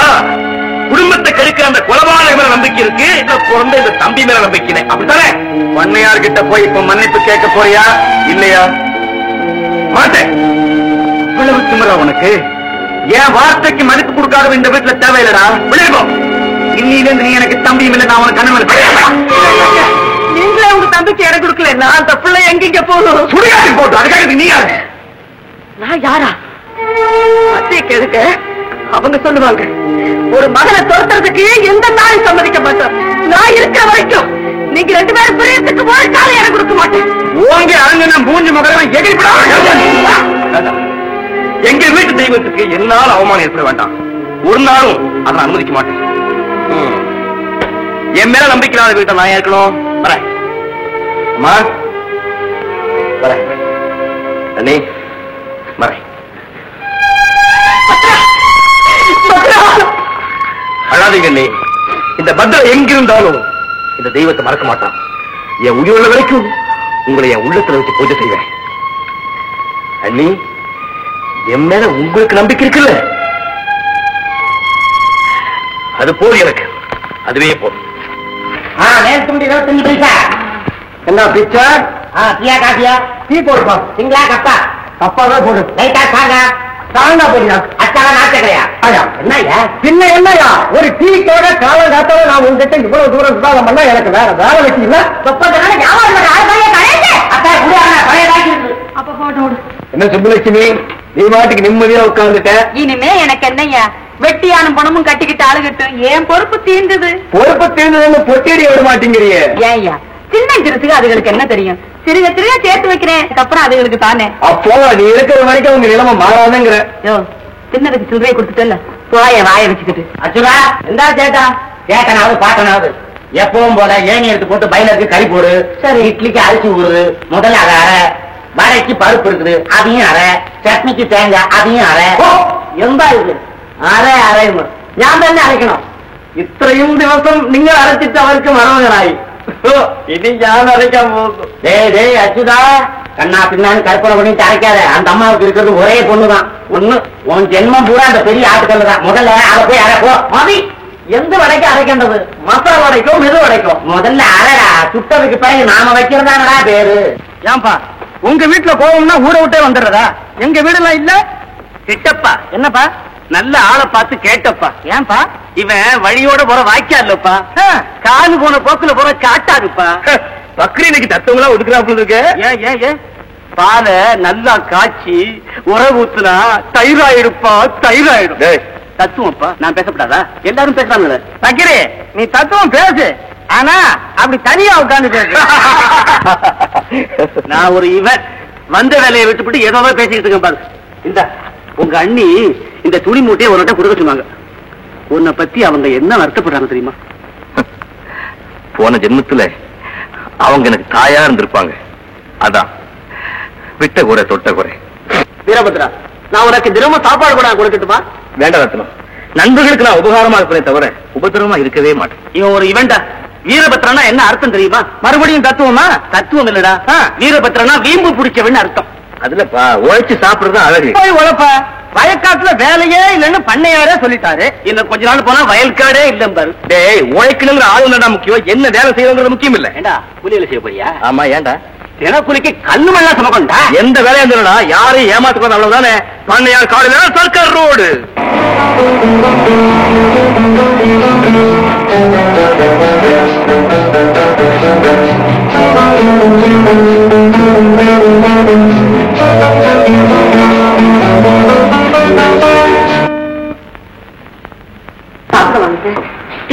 குடும்பத்தை கெடுக்கிற அந்த கொலபாளர் மேல நம்பிக்கை இருக்கு, பிறந்த இந்த தம்பி மேல நம்பிக்கை இல்லை. அப்படித்தானே? பண்ணையார் கிட்ட போய் இப்ப மன்னிப்பு கேட்க போறியா இல்லையா? மாட்டேன். இவ்வளவு திமிரா உனக்கு? என் வார்த்தைக்கு மதிப்பு கொடுக்காத இந்த வீட்டுல தேவையில்லடா. விளையாடும். இன்னிலிருந்து நீ எனக்கு தம்பியும் இல்லை, நான் உனக்கு கணவன். நீங்களே உங்க தம்பிக்கு இடம் கொடுக்கல, நான் அந்த பிள்ளை எங்க போதும் சுடுகாட்டுக்கு போட்டு. அதுக்காக நீ யாரு? நான் யாரா? அத்தையை கேளுக்க. அவங்க சொல்லுவாங்க, ஒரு மகனை துரத்துறதுக்கு எந்த நாளும் சம்மதிக்க மாட்டோம். நான் இருக்கிற வரைக்கும் நீங்க ரெண்டு பேரும் பிரியத்துக்கு ஒரு காலம் இடம் கொடுக்க மாட்டேன். ஓங்க அருங்க மூஞ்சி மகன் எகிரிப்படா. எங்க வீட்டு தெய்வத்துக்கு என்னால் அவமானம் ஏற்பட வேண்டாம். ஒரு நாளும் அதை அனுமதிக்க மாட்டேன். என் மேல நம்பிக்கை இல்லாத வீட்டை நான் இருக்கணும். வரேன் அம்மா, வரேன் அண்ணே, வரேன். அழாதீங்க அண்ணே. இந்த பத்ரா எங்கிருந்தாலும் இந்த தெய்வத்தை மறக்க மாட்டான். என் உயிருள்ள வரைக்கும் உங்களை என் உள்ளத்துல வச்சு பூஜை செய்வேன். அண்ணி, என் மேல உங்களுக்கு நம்பிக்கை இருக்குல்ல, அது போதும் எனக்கு. அதுவே போதும். என்ன பிக்சர்? டீயா காஃபியா? டீ போடுப்பா. சிங்களா கப்பா? கப்பாதான் போடு. லைட்டா சாங்க சாங்கா போடுங்க. அச்சாவா நாட்டுக்கையா? என்னையா பின்ன என்னையா? ஒரு டீக்கோட காலம் காத்தால நான் உங்ககிட்ட இவ்வளவு தூரம் சுதாரம் பண்ணா எனக்கு வேற வேலை வச்சு இல்ல. என்ன சுப்புலட்சுமி, நீ மாட்டுக்கு நிம்மதியா உட்கார்ந்துட்ட. இனிமே எனக்கு என்னையா? வெட்டியான பணமும் கட்டிக்கிட்டு அழுகட்டும். ஏன் பொறுப்பு தீர்ந்தது? பொறுப்பு தீர்ந்ததுன்னு பொட்டியடி விட மாட்டேங்கிறிய. ஏன்யா? சின்ன சிறுத்துக்கு அதுகளுக்கு என்ன தெரியும்? சிறுக சிறுக சேர்த்து வைக்கிறேன், அதுக்கப்புறம் அதுகளுக்கு தானே. அப்போ நீ இருக்கிற வரைக்கும் உங்க நிலைமை மாறாதுங்கிற. சின்னதுக்கு சில்லறையை கொடுத்துட்டல, போய வாய வச்சுக்கிட்டு. அச்சுரா, எந்தா சேட்டா? சேட்டனாவது பாட்டனாவது எப்பவும் போல ஏணி எடுத்து போட்டு பைலருக்கு கறி போடு. சரி, இட்லிக்கு அரிசி ஊறுது, முதல்ல அதை அரை. வடைக்கு பருப்பு இருக்குது, அதையும் அரை. சட்னிக்கு தேங்காய், அதையும் அரை. எந்த இது அரை அரையும் ஞாபகம் தானே அரைக்கணும். இത്രയും ദിവസം നിങ്ങൾ അരച്ചിട്ട് അവർക്ക് മറവനായി. ഇനി ഞാൻ അരയ്ക്കാൻ പോകും. டேய் அச்சுதா, கண்ணா பின்னான்னு கற்பனை பண்ணி அரைக்காத. அந்த அம்மாவுக்கு இருக்கிறது ஒரே பொண்ணுதான். ஒண்ணு உன் ஜென்மம் பூரா அந்த பெரிய ஆட்டுக்கல்ல தான். முதல்ல அதை போய் அரைப்போ. மதி எந்த வடைக்கு அரைக்கின்றது? மசாலா வடைக்கும் மெது வடைக்கும். முதல்ல அரைடா. சுட்டதுக்கு பிறகு நாம வைக்கிறதானடா பேரு. ஏன்பா உங்க வீட்டுல கோவம்னா ஊரை விட்டே வந்துடுறதா? எங்க வீடெல்லாம் இல்ல. கிட்டப்பா என்னப்பா? நல்ல ஆளை பார்த்து கேட்டப்பா. ஏன்பா? இவன் வழியோட போற வாய்க்கா இல்லப்பா, காது போன போக்குல போற காட்டாதுப்பா. பக்ரீனுக்கு தத்துவங்களா ஒதுக்குறாப்புல இருக்கு. ஏன் ஏன் ஏன்? பாலை நல்லா காய்ச்சி உறவு ஊத்துனா தயிராயிடுப்பா, தயிராயிடும். தத்துவம்ப்பா, நான் பேசப்படாதா? எல்லாரும் பேசுறாங்க. பக்கிரி நீ தத்துவம் பேசு, ஆனா அப்படி தனியா உட்கார்ந்து பேசு. நான் ஒரு இவன் வந்த வேலையை விட்டுவிட்டு ஏதோ பேசிக்கிட்டு இருக்கேன் பாரு. இந்த உங்க அண்ணி இந்த துணி மூட்டையை ஒரு கொடுக்க சொன்னாங்க. உன்னை பத்தி அவங்க என்ன வருத்தப்படுறாங்க தெரியுமா? போன ஜென்மத்துல அவங்க எனக்கு தாயா இருந்திருப்பாங்க. அதான் விட்ட குறை தொட்ட குறை. வீரபத்ரா, நான் உனக்கு தினமும் சாப்பாடு கூட கொடுக்கட்டுமா? வேண்டாம் ரத்னம், நண்பர்களுக்கு நான் உபகாரமா இருப்பேனே தவிர உபத்திரமா இருக்கவே மாட்டேன். இவன் ஒரு இவன்டா. வீரபத்ரனா என்ன அர்த்தம் தெரியுமா? மறுபடியும் தத்துவமா? தத்துவம் இல்லடா, வீரபத்ரனா வீம்பு பிடிச்சவன் அர்த்தம். அதுலப்பா உழைச்சு சாப்பிடுறது அழகு. போய் உழைப்ப. வயக்காட்டுல வேலையே இல்லைன்னு பண்ணையாரே சொல்லிட்டாரு. இன்னும் கொஞ்ச நாள் போனா வயல்காடே இல்லம் பாரு. டேய், உழைக்கணுங்கிற ஆளுநடா முக்கியம், என்ன வேலை செய்யணுங்கிறது முக்கியம் இல்ல. ஏண்டா கூலியில செய்ய போறியா? ஆமா, ஏண்டா தினக்கூலிக்கு கல்லு மண்ணா சமக்கண்டா. எந்த வேலையா இருந்தா யாரையும் ஏமாத்துக்கணும், அவ்வளவுதானே. பண்ணையார் காலையில சர்க்கார் ரோடு.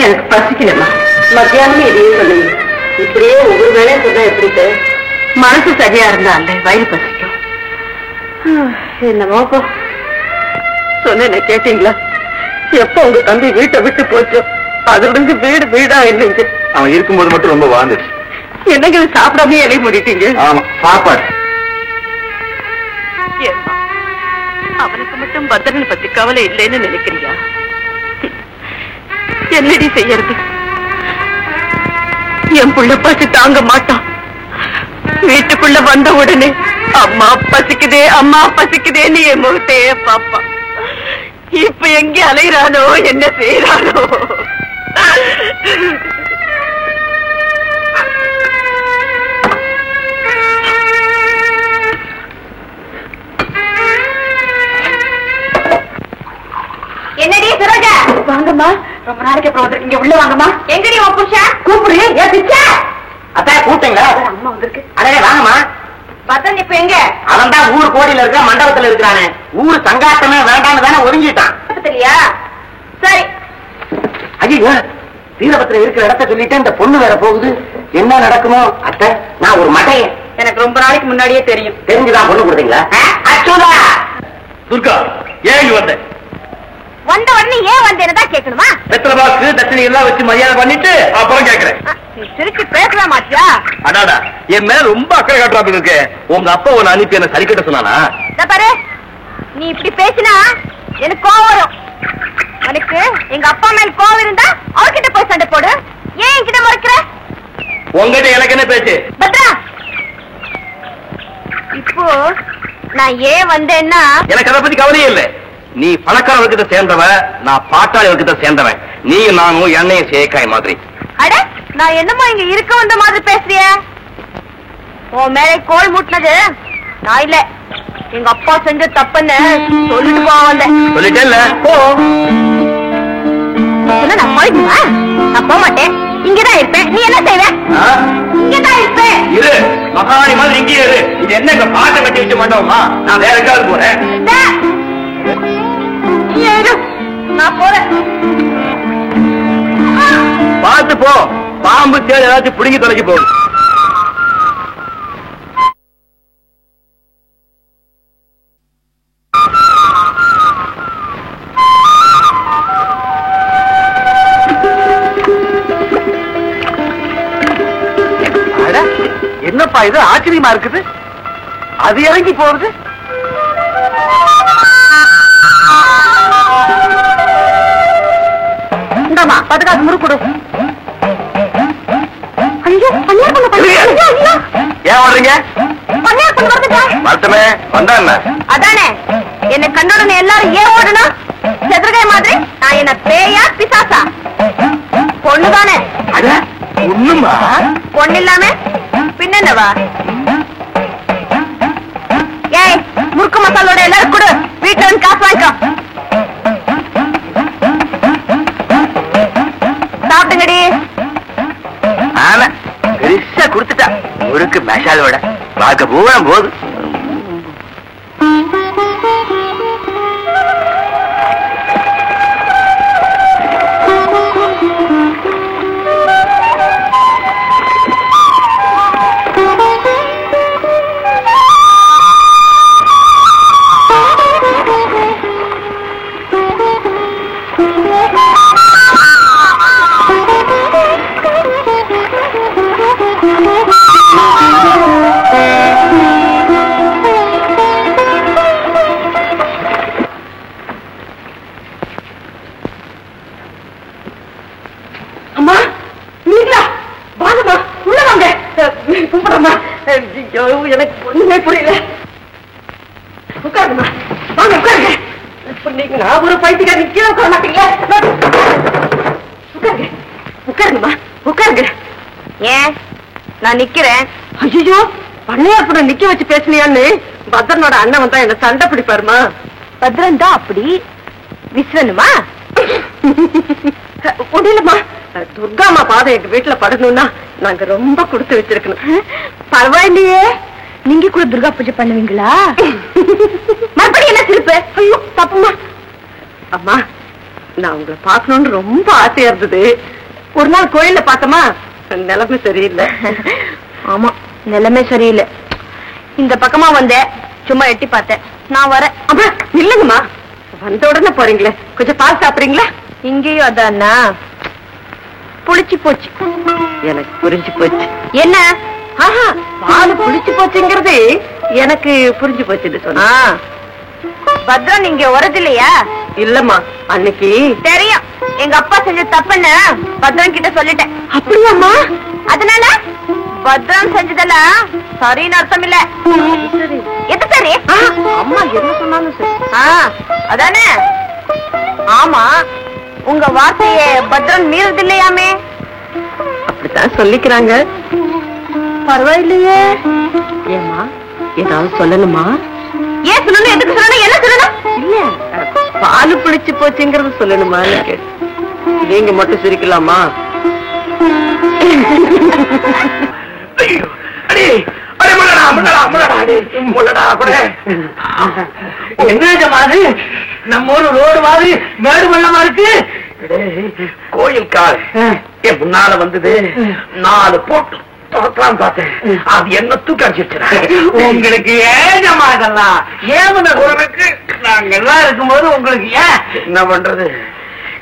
எனக்கு பசிக்கலமா. மத்தியானம் எதையும் சொல்லுங்க. இப்படியே ஒவ்வொரு வேலையும் சொன்னா எப்படி? மனசு சரியா இருந்தா அல்ல வயிறு பசிக்கும். என்னமோ சொன்ன கேட்டீங்களா? எப்ப உங்க தம்பி வீட்டை விட்டு போச்சோ அதுல இருந்து வீடு வீடா இல்லைங்க. அவன் இருக்கும்போது மட்டும் ரொம்ப வாழ்ந்துச்சு. என்னங்க சாப்பிடாம இலைய மூடிட்டீங்க? ஆமா, சாப்பாடு. அவனுக்கு மட்டும் பத்திரனை பத்தி கவலை இல்லைன்னு நினைக்கிறியா? என்னடி செய்யறது? என் புள்ள பசி தாங்க மாட்டான். வீட்டுக்குள்ள வந்த உடனே அம்மா பசிக்குதே அம்மா பசிக்குதேன்னு என் முகத்தையே பாப்பா. இப்ப எங்க அலைகிறானோ என்ன செய்யறானோ? என்னடி சரோஜா? வாங்கம்மா, ரொம்ப நாளைக்கு அப்புறம் வந்திருக்கீங்க. உள்ள வாங்கம்மா. எங்கடி உன் புருஷன்? கூப்பிடு. ஏன் பிச்சை? அத்தா கூப்பிட்டீங்களா? அம்மா வந்திருக்கு. அடே வாங்கம்மா. பத்தன் இப்ப எங்க? அவன் தான் ஊர் கோடியில இருக்க மண்டபத்துல இருக்கிறானே. ஊர் சங்காட்டமே வேண்டான்னு தானே ஒதுங்கிட்டான். இல்லையா? சரி. ஐயோ, வீரபத்திரம் இருக்கிற இடத்த சொல்லிட்டு இந்த பொண்ணு வேற போகுது. என்ன நடக்குமோ? அத்தை, நான் ஒரு மட்டையன். எனக்கு ரொம்ப நாளைக்கு முன்னாடியே தெரியும். தெரிஞ்சுதான் பொண்ணு கொடுத்தீங்களா? அச்சுதா துர்கா, ஏன் இங்க வந்த? வந்த உடனே ஏன் வந்தேன்னு கேட்கணுமா? வெத்தலை பாக்கு தட்சணி எல்லாம் வச்சு மரியாதை பண்ணிட்டு அப்புறம் கேட்கிறேன். நீ திருச்சி பேசவே மாட்டியா? அடாடா, என் மேல ரொம்ப அக்கறை காட்டுறாப்ப இருக்கு. உங்க அப்பா உன்னை அனுப்பி என்ன சரி கட்ட சொன்னானா? பாரு, நீ இப்படி பேசினா எனக்கு கோவம் வரும். எனக்கு எங்க அப்பா மேல கோவம் இருந்தா அவர்கிட்ட போய் சண்டை போடு. ஏன் என்கிட்ட மறைக்கிற? உங்ககிட்ட எனக்கு என்ன பேச்சு? பத்ரா, இப்போ நான் ஏன் வந்தேன்னா எனக்கு அதை பத்தி கவலையே இல்லை. நீ பணக்கார வர்க்கத்தை சேர்ந்தவன், நான் பாட்டாளி வர்க்கத்தை சேர்ந்தவன். நீ நானும் எண்ணெயும் சேக்காய் மாதிரி. அட, நான் என்னமோ இங்க இருக்க வந்த மாதிரி பேசுறிய? உன் மேலே கோல் மூட்டினது நான் இல்ல, எங்க அப்பா செஞ்ச தப்புன்னு சொல்லிட்டு போக வந்தேன். சொல்லிட்டேன்ல, போ. நான் போயிடுமா? நான் போக மாட்டேன், இங்கதான் இருப்பேன். நீ என்ன செய்வ? இங்கதான் இருப்பேன். இரு, மகாணி மாதிரி இங்கே இரு. இது என்ன இங்க பாட்டை கட்டி வச்ச மாட்டோமா? நான் வேற எங்காவது போறேன். நீ இரு, நான் போறேன். பார்த்து போ, பாம்பு தேடி ஏதாச்சும் பிடிங்கி தொலைக்கு போகும். என்னப்பா இது ஆச்சரியமா இருக்குது? அது இறங்கி போறது. இந்தாமா 10 காசு முறுக்கு கொடு. ஐயோ, ஏன் வர்றீங்க? பண்ணையார் பொண்ணு வந்துட்டேன். வரட்டுமே, வந்தா என்ன? அதானே என்ன கண்டோடனே எல்லாரும் ஏன் ஓடணும்? செதுர்காய் மாதிரி நான் என்ன பேயா பிசாசா? பொண்ணுதானே? ஒண்ணுமா? பொண்ணு இல்லாம பின்னவா? ஏய், முறுக்கு மசாலோட எல்லாரும் கொடு, வீட்டுல வந்து காசு வாங்கிக்கோ. சாப்பிட்டுங்கடி. ஆனா பெருசா குடுத்துட்டா முறுக்கு மசாலோட பார்க்க பூரா போகுது. அம்மா, நீங்களா? வாங்கம்மா, உள்ள வாங்க. கும்பிடம்மா. எனக்கு ஒண்ணுமே புரியல. உட்காருங்கம்மா, வாங்க உட்காருங்க. இப்ப நீங்க நான் ஒரு பைத்தியக்கார நிக்க உட்கார மாட்டீங்களா? உட்காருங்க, உட்காருங்கம்மா, உட்காருங்க. ஏன் நான் நிக்கிறேன்? ஐயோ, பண்ணையார் கூட நிக்க வச்சு பேசினியான்னு பத்ரனோட அண்ணன் வந்தா என்ன சண்டை பிடிப்பாருமா? பத்ரன் தான் அப்படி விஸ்வனுமா? முடியலம்மா, துர்காமா பாதம் எங்க வீட்டுல படணும்னா நாங்க ரொம்ப கொடுத்து வச்சிருக்கணும். பரவாயில்லையே, நீங்க கூட துர்கா பூஜை பண்ணுவீங்களா? மறுபடியும் என்ன சிரிப்பு? ஐயோ தப்புமா. அம்மா, நான் உங்களை பார்க்கணும்னு ரொம்ப ஆசையா இருந்தது. ஒரு நாள் கோயில்ல பார்த்தோமா, நிலைமை சரியில்லை. ஆமா, நிலைமை சரியில்லை. இந்த பக்கமா வந்தேன், சும்மா எட்டி பார்த்தேன். நான் வரேன். அம்மா இல்லைங்கம்மா, வந்த உடனே போறீங்களே, கொஞ்சம் பால் சாப்பிடுறீங்களா? இங்கேயும் அதானா? புளிச்சு போச்சு. எனக்கு புரிஞ்சு போச்சு. என்ன? பால் புளிச்சு போச்சுங்கிறது எனக்கு புரிஞ்சு போச்சுன்னு சொன்னா. பத்ரன் இங்க வரது இல்லையா? இல்லம்மா, அன்னைக்கு தெரியும் எங்க அப்பா செஞ்ச தப்புன்னு பத்ரன் கிட்ட சொல்லிட்டேன். அப்படியாம்மா? அதனால பத்ரன் செஞ்சதெல்லாம் சரின்னு அர்த்தம் இல்ல. எது சரி? அம்மா என்ன சொன்னாலும் சரி. அதானே? ஆமா, உங்க வார்த்தைய பத்ரன் மீறது இல்லையாமே? அப்படித்தான் சொல்லிக்கிறாங்க. பரவாயில்லையே. ஏமா, ஏதாவது சொல்லணுமா? ஏன் சொல்லணும்? எதுக்கு சொல்லணும்? என்ன சொல்லணும்? இல்ல, பாலு புளிச்சு போச்சுங்கிறது சொல்லணுமா? நீங்க மட்டும் சிரிக்கலாமா? நம்ம ஊரு ரோடு மாதிரி மேடு வெள்ளமா இருக்கு. கோயில் கால் என் முன்னால வந்தது, 4 போட்டு தொடக்கலாம் பார்த்தேன். அது என்ன தூக்கி அடிச்சிருச்சு. உங்களுக்கு ஏஜமா இதெல்லாம் ஏமன குரலுக்கு நாங்க எல்லாம் இருக்கும்போது உங்களுக்கு ஏன்? என்ன பண்றது,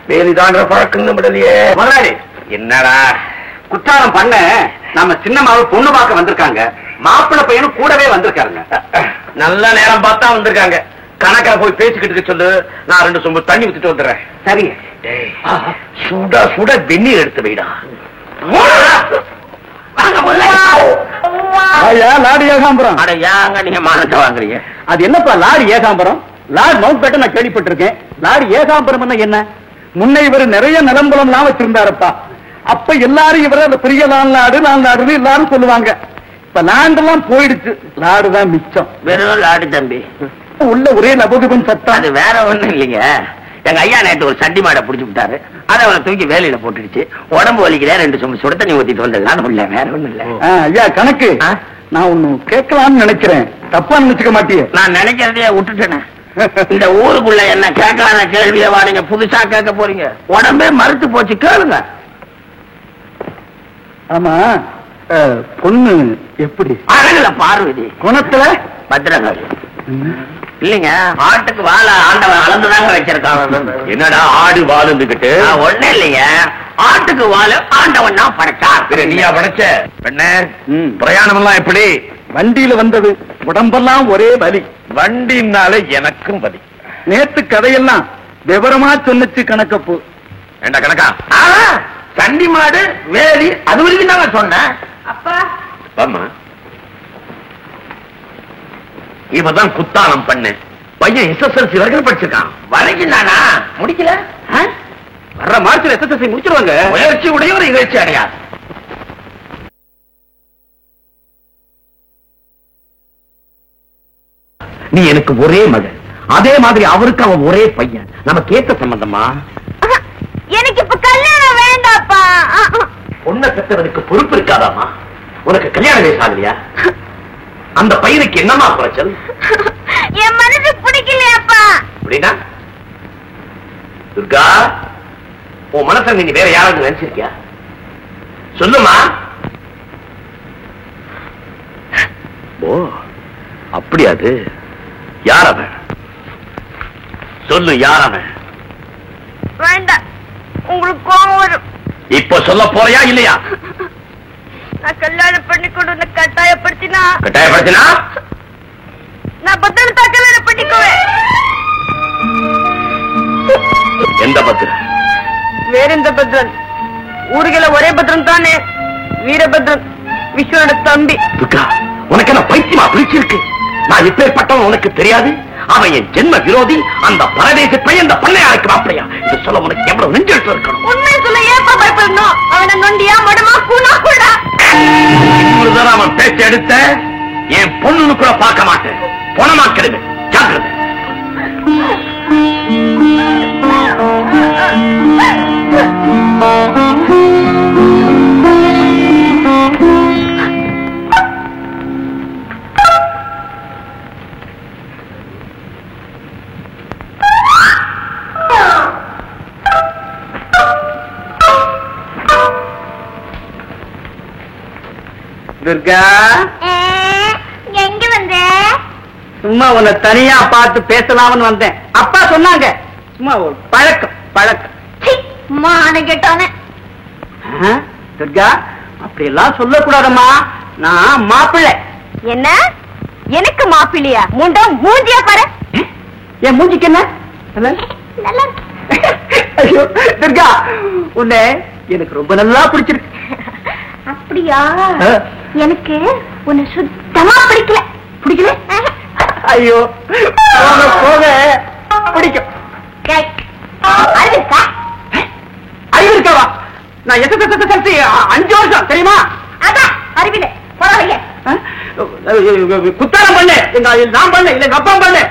வேலிதான்ற பழக்கம் விடலையே. முதலாளி, என்னடா குற்றாலம் பண்ண நம்ம சின்னம்மாவை பொண்ணு பார்க்க வந்திருக்காங்க. மாப்பிள்ளை பையனும் கூடவே வந்திருக்காருங்க. நல்ல நேரம் பார்த்தா வந்திருக்காங்க. கணக்கா போய் பேசிக்கிட்டு சொல்லு, நான் 2 சொம்பு தண்ணி ஊத்திட்டு வந்துடுறேன். சரிங்க. சுட சுட வெந்நீர் எடுத்து வைடா. லாரி ஏகாம்பரம். அட ஏங்க நீங்க மானத்தை வாங்குறீங்க? அது என்னப்பா லாரி ஏகாம்பரம்? லாரி மவுண்ட் பேட்டை நான் கேள்விப்பட்டிருக்கேன். லாரி ஏகாம்பரம் என்ன? முன்ன இவர் நிறைய நிலம்பலம்லாம் வச்சிருந்தாருப்பா. அப்ப எல்லாரும் இவர அந்த பெரிய நாடு நாடுன்னு எல்லாரும் சொல்லுவாங்க. இப்ப லாண்டெல்லாம் போயிடுச்சு, லாடுதான் மிச்சம். வெறும் லாடு தம்பி. உள்ள ஒரே லபோதிபம் சத்தம். அது வேற ஒண்ணும் இல்லைங்க. எங்க ஐயா நேற்று ஒரு சட்டி மாடை புடிச்சு விட்டாரு. அதை அவனை தூக்கி வேலையில போட்டுடுச்சு. உடம்பு வலிக்கிற 2 சொம்பு சுட தண்ணி ஊத்திட்டு வந்ததுதான் உள்ள, வேற ஒண்ணும் இல்ல. ஐயா கணக்கு, நான் ஒண்ணு கேட்கலாம்னு நினைக்கிறேன், தப்பா நினைச்சுக்க மாட்டியே? நான் நினைக்கிறதையே விட்டுட்டேன். இந்த ஊருக்குள்ள என்ன கேட்கலான கேள்வியவா நீங்க புதுசா கேட்க போறீங்க? உடம்பே மறுத்து போச்சு, கேளுங்க. ஆமா, பொண்ணு எப்படி? அழகுல பார்வதி, குணத்துல பத்திரகாளி. இல்லைங்க, ஆட்டுக்கு வாழ ஆண்டவன் அளந்துதாங்க வச்சிருக்காங்க. என்னடா ஆடு வாழுந்துகிட்டு? ஒண்ணு இல்லைங்க, ஆட்டுக்கு வாழ ஆண்டவன் தான் படைச்சான். நீயா படைச்ச? பெண்ணே, பிரயாணம் எல்லாம் எப்படி? வண்டியில வந்தது, உடம்பெல்லாம் ஒரே வலி. வண்டினால எனக்கும் வலி. நேத்து கதையெல்லாம் விவரமா சொன்னிச்சு கணக்கப்பு. என்ன கணக்கா? சண்டி மாடு வேலி அது வரைக்கும் தாங்க சொன்னேன். அப்பா, அம்மா இவதான் குத்தாலம் பண்ணு. பையன் எஸ்எஸ்எல்சி வரைக்கும் படிச்சிருக்கான். வரைக்கும் தானா? முடிக்கல. வர்ற மார்ச்ல எஸ்எஸ்எல்சி முடிச்சிருவாங்க. முயற்சி உடையவர் இகழ்ச்சி அடையாது. நீ எனக்கு ஒரே மகன், அதே மாதிரி அவருக்கு அவன் ஒரே பையன். நமக்கு ஏத்த சம்பந்தமா? எனக்கு இப்ப கல்யாணம் வேண்டாப்பா. பொண்ணை பெற்றவனுக்கு பொறுப்பு இருக்காதாமா? உனக்கு கல்யாண வயசு ஆகலையா? அந்த பையனுக்கு என்னமா குறைச்சல்? என் மனசு பிடிக்கலையாப்பா. அப்படின்னா துர்கா, உன் மனசை நீ வேற யாராவது நினைச்சிருக்கியா? சொல்லுமா. ஓ அப்படியாது. யார் அவன்? சொல்லு, யார் அவன்? வேண்டாம், உங்களுக்கு கோபம் வரும். இப்ப சொல்ல போறியா இல்லையா? நான் கல்யாணம் பண்ணி கொண்டு கட்டாயப்படுத்தினா நான் பத்திரத்தா கல்யாணம் பண்ணிக்குவேன். எந்த பத்திரம்? வேற எந்த பத்ரன்? ஊருகளை ஒரே பத்ரன் தானே, வீரபத்ரன், விஸ்வனோட தம்பி. துர்கா, உனக்கு என்ன பைத்தியமா பிடிச்சிருக்கு? நான் இப்பேற்பட்டவன் உனக்கு தெரியாது? அவன் என் ஜென்ம விரோதி. அந்த பரதேச பையன் அந்த பண்ணையாருக்கு மாப்பிளையா? இது சொல்ல உனக்கு எவ்வளவு நெஞ்செழுத்து இருக்கணும்? உண்மையை சொல்ல ஏப்பா பயப்படணும்? அவனை நொண்டியா மடமா கூனா கூட இப்பொழுதுதான் அவன் பேச்சு எடுத்த என் பொண்ணுன்னு கூட பார்க்க மாட்டேன். பணமாக்கிறது ஜாக்கிரதை. துர்கா, எங்க வந்த? சும்மா உன்னை தனியா பார்த்து பேசலாம்னு வந்தேன். அப்பா சொன்னாங்க, சும்மா ஒரு பழக்கம். மான கேட்டானே. துர்கா, அப்படி எல்லாம் சொல்லக்கூடாதம்மா. நான் மாப்பிள்ளை. என்ன? எனக்கு மாப்பிள்ளையா? மூஞ்சியா பாரு. என் மூஞ்சிக்கு என்ன? நல்லா ஐயோ துர்கா, உன்னை எனக்கு ரொம்ப நல்லா பிடிச்சிருக்கு. அப்படியா? எனக்கு உன்னை சுத்தமா பிடிக்கல. ஐயோ போக போக பிடிக்கும். அறிவு இருக்கவா? நான் எஸ்எஸ்எல்சி 5 வருஷம் தெரியுமா? அதான் அறிவில பரவாயில்ல. குத்தாலம் பண்ணு. நான் பண்ணு இல்ல எங்க அப்பா பண்ணு.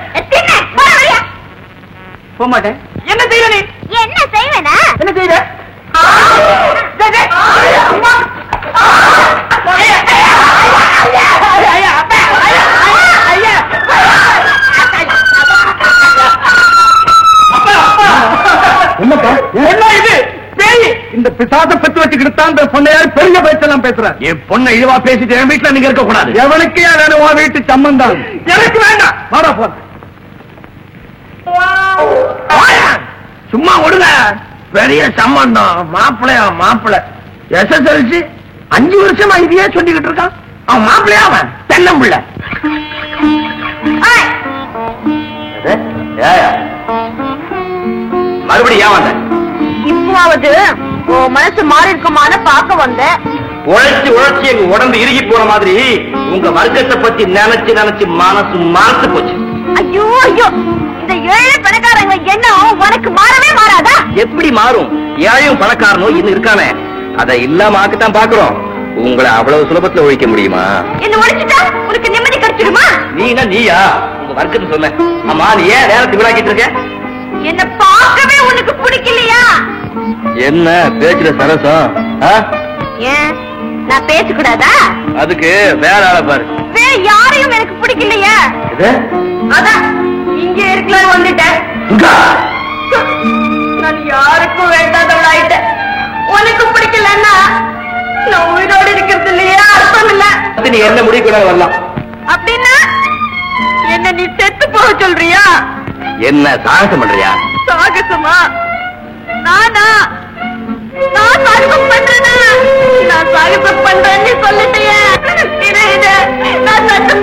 போக மாட்டேன். என்ன செய்யற நீ? என்ன செய்வேனா? என்ன செய்யற? என்ன இது பேய்? இந்த பிசாச பத்து வச்சுக்கிட்டு தான் இந்த பொண்ணையார் பெரிய பேச்செல்லாம் பேசுற. என் பொண்ணை இழிவா பேசிட்டு என் வீட்டுல நீங்க இருக்க கூடாது. எவனுக்கு வேணும் உன் வீட்டு சம்பந்தம்? எனக்கு வேண்டாம். வாடா போ. சும்மா விடுங்க. பெரிய சம்பந்தம். மாப்பிள்ளை எஸ்எஸ்எல்சி 5 வருஷமா இதையே சொல்லிக்கிட்டு இருக்கான். அவன் மாப்பிள்ளையா? அவன் தென்னம்பிள்ளை. மறுபடியும் ஏன் வந்த? இப்போவாவது உன் மனசு மாறி இருக்குமான பார்க்க வந்த. உழைச்சி எங்க உடம்பு இறுகி போற மாதிரி உங்க வர்க்கத்தை பத்தி நினைச்சு மனசு போச்சு. ஐயோ ஐயோ, இந்த ஏழை பணக்காரங்க எண்ணம் உனக்கு மாறவே மாறாதா? எப்படி மாறும்? ஏழையும் பணக்காரனும் இன்னும் இருக்கானே, அதை இல்லாம ஆக்கத்தான் பாக்குறோம். உங்களை அவ்வளவு சுலபத்துல ஒழிக்க முடியுமா? என்ன ஒழிச்சுட்டா உனக்கு நிம்மதி கிடைச்சிடுமா? நீயா உங்க வர்க்கத்தை சொல்ல. ஆமா, நீ ஏன் நேரத்தை விளாக்கிட்டு இருக்க? என்ன பார்க்கவே உனக்கு பிடிக்கலையா? என்ன பேச்சுல சரசம்? ஏன் நான் பேசக்கூடாதா? அதுக்கு வேற ஆள பாரு. வேற யாரையும் எனக்கு பிடிக்கலையா? அதான் இங்க இருக்கலாம்னு வந்துட்டேன். நான் யாருக்கும் வேண்டாதவளாயிட்டேன். உனக்கு பிடிக்கலன்னா நான் உயிரோடு இருக்கிறது இல்லையா? அர்த்தம் இல்ல. நீ என்ன முடிவு கூட வரலாம். அப்படின்னா என்ன நீ செத்து போக சொல்றியா? என்ன சாகசம் பண்றியா? சாகசமா? நான் சாகசம் பண்றேன்னா? நான் சாகசம் பண்றேன்னு சொல்லிட்டேன். நான் செத்து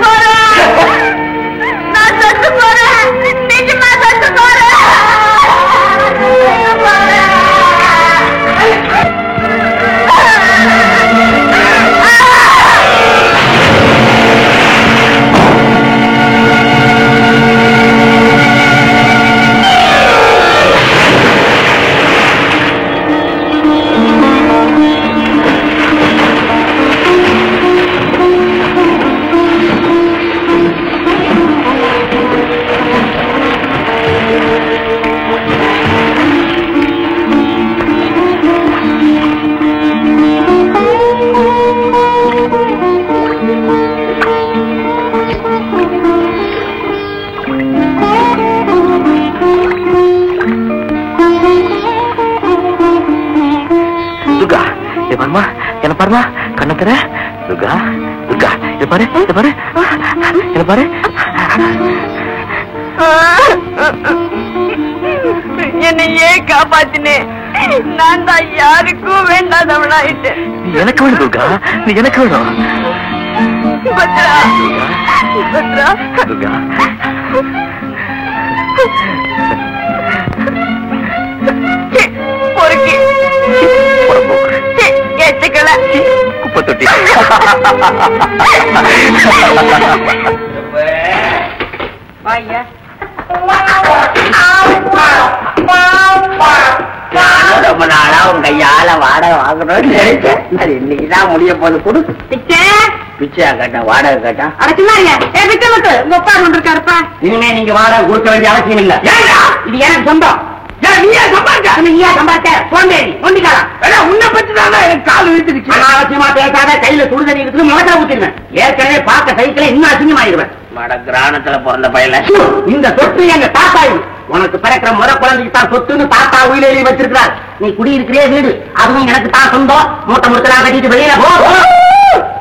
போறேன். நிஜமா செத்து போறேன். பாருமா என்ன பாருமா கண்ண தர துர்கா துர்கா இத பாரு என்ன பாரு என்னையே காப்பாத்தினேன். நான் தான் யாருக்கும் வேண்டாதவளாயிட்டேன். எனக்கு வேணும் துர்கா, நீ எனக்கு வேணும். பத்ரா பத்ரா துர்கா பொறுக்கி ஏத்துக்கல குப்பை தொட்டி. ரொம்ப நாளா உங்க கையால வாடகை வாங்கணும்னு நினைச்சேன். அது இன்னைக்குதான் முடிய போது. கொடு பிச்சையா கேட்டேன், வாடகை கேட்டேன். உங்க அப்பா கொண்டு இருக்காருப்பா. இனிமே நீங்க வாடகை கொடுக்க வேண்டிய அவசியம் இல்ல. இது எனக்கு சொந்தம். அனாவசியமா பேசாத, கையில சுடுதண்ணி இருக்குது, முகத்துல ஊத்திருவேன். ஏற்கனவே பார்க்க சைக்கிள இன்னும் அசிங்கமாயிருவேன். கிராமத்துல பிறந்த பையல இந்த சொத்து எங்க தாத்தா. உனக்கு பிறக்கிற முறை குழந்தைக்கு தான் சொத்துன்னு தாத்தா உயிர் எழுதி வச்சிருக்கிறார். நீ குடியிருக்கிறே வீடு, அதுவும் எனக்கு தான் சொந்தம். மூட்டை முட்டலாம் கட்டிட்டு வெளியில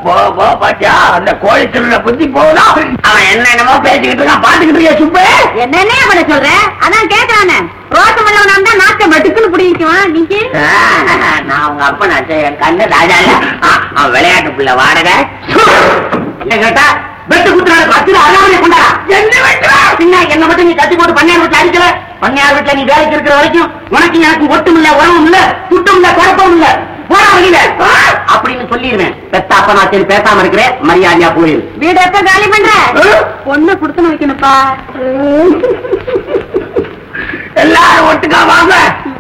போ பாத்தியா, அந்த கோழி திருட புத்தி போகுதா? அவன் என்னென்னமோ பேசிக்கிட்டு இருக்கான், பாத்துக்கிட்டு இருக்கியா சுப்பு? என்ன பண்ண சொல்றேன்? அதான் கேட்கறானே. ரோசம் பண்ணவனா தான் நாட்டை வெட்டுக்குன்னு பிடிக்குவான். நீங்க நான் உங்க அப்ப நான் என் கண்ணு ராஜா இல்ல. அவன் விளையாட்டு பிள்ளை வாடகை கேட்டா வெட்டு குத்துறாரு. பத்து அறாமலே கொண்டாடா. என்ன மட்டும் நீ கட்டி போட்டு பண்ணையார் வீட்டுல அடிக்கல. பண்ணையார் வீட்டுல நீ வேலைக்கு இருக்கிற வரைக்கும் உனக்கு எனக்கு ஒட்டும் இல்ல, உறவும் இல்ல, சுட்டும் இல்ல, குழப்பம் இல்ல. போடா வழியில அப்படின்னு சொல்லிடுவேன். பெத்தாப்ப நான் சரி பேசாம இருக்கிறேன், மரியாதையா போயிரு. வீடு எப்ப காலி பண்ற? பொண்ணு குடுத்துன்னு வைக்கணும்ப்பா. எல்லாரும் ஒட்டுக்கா வாங்க,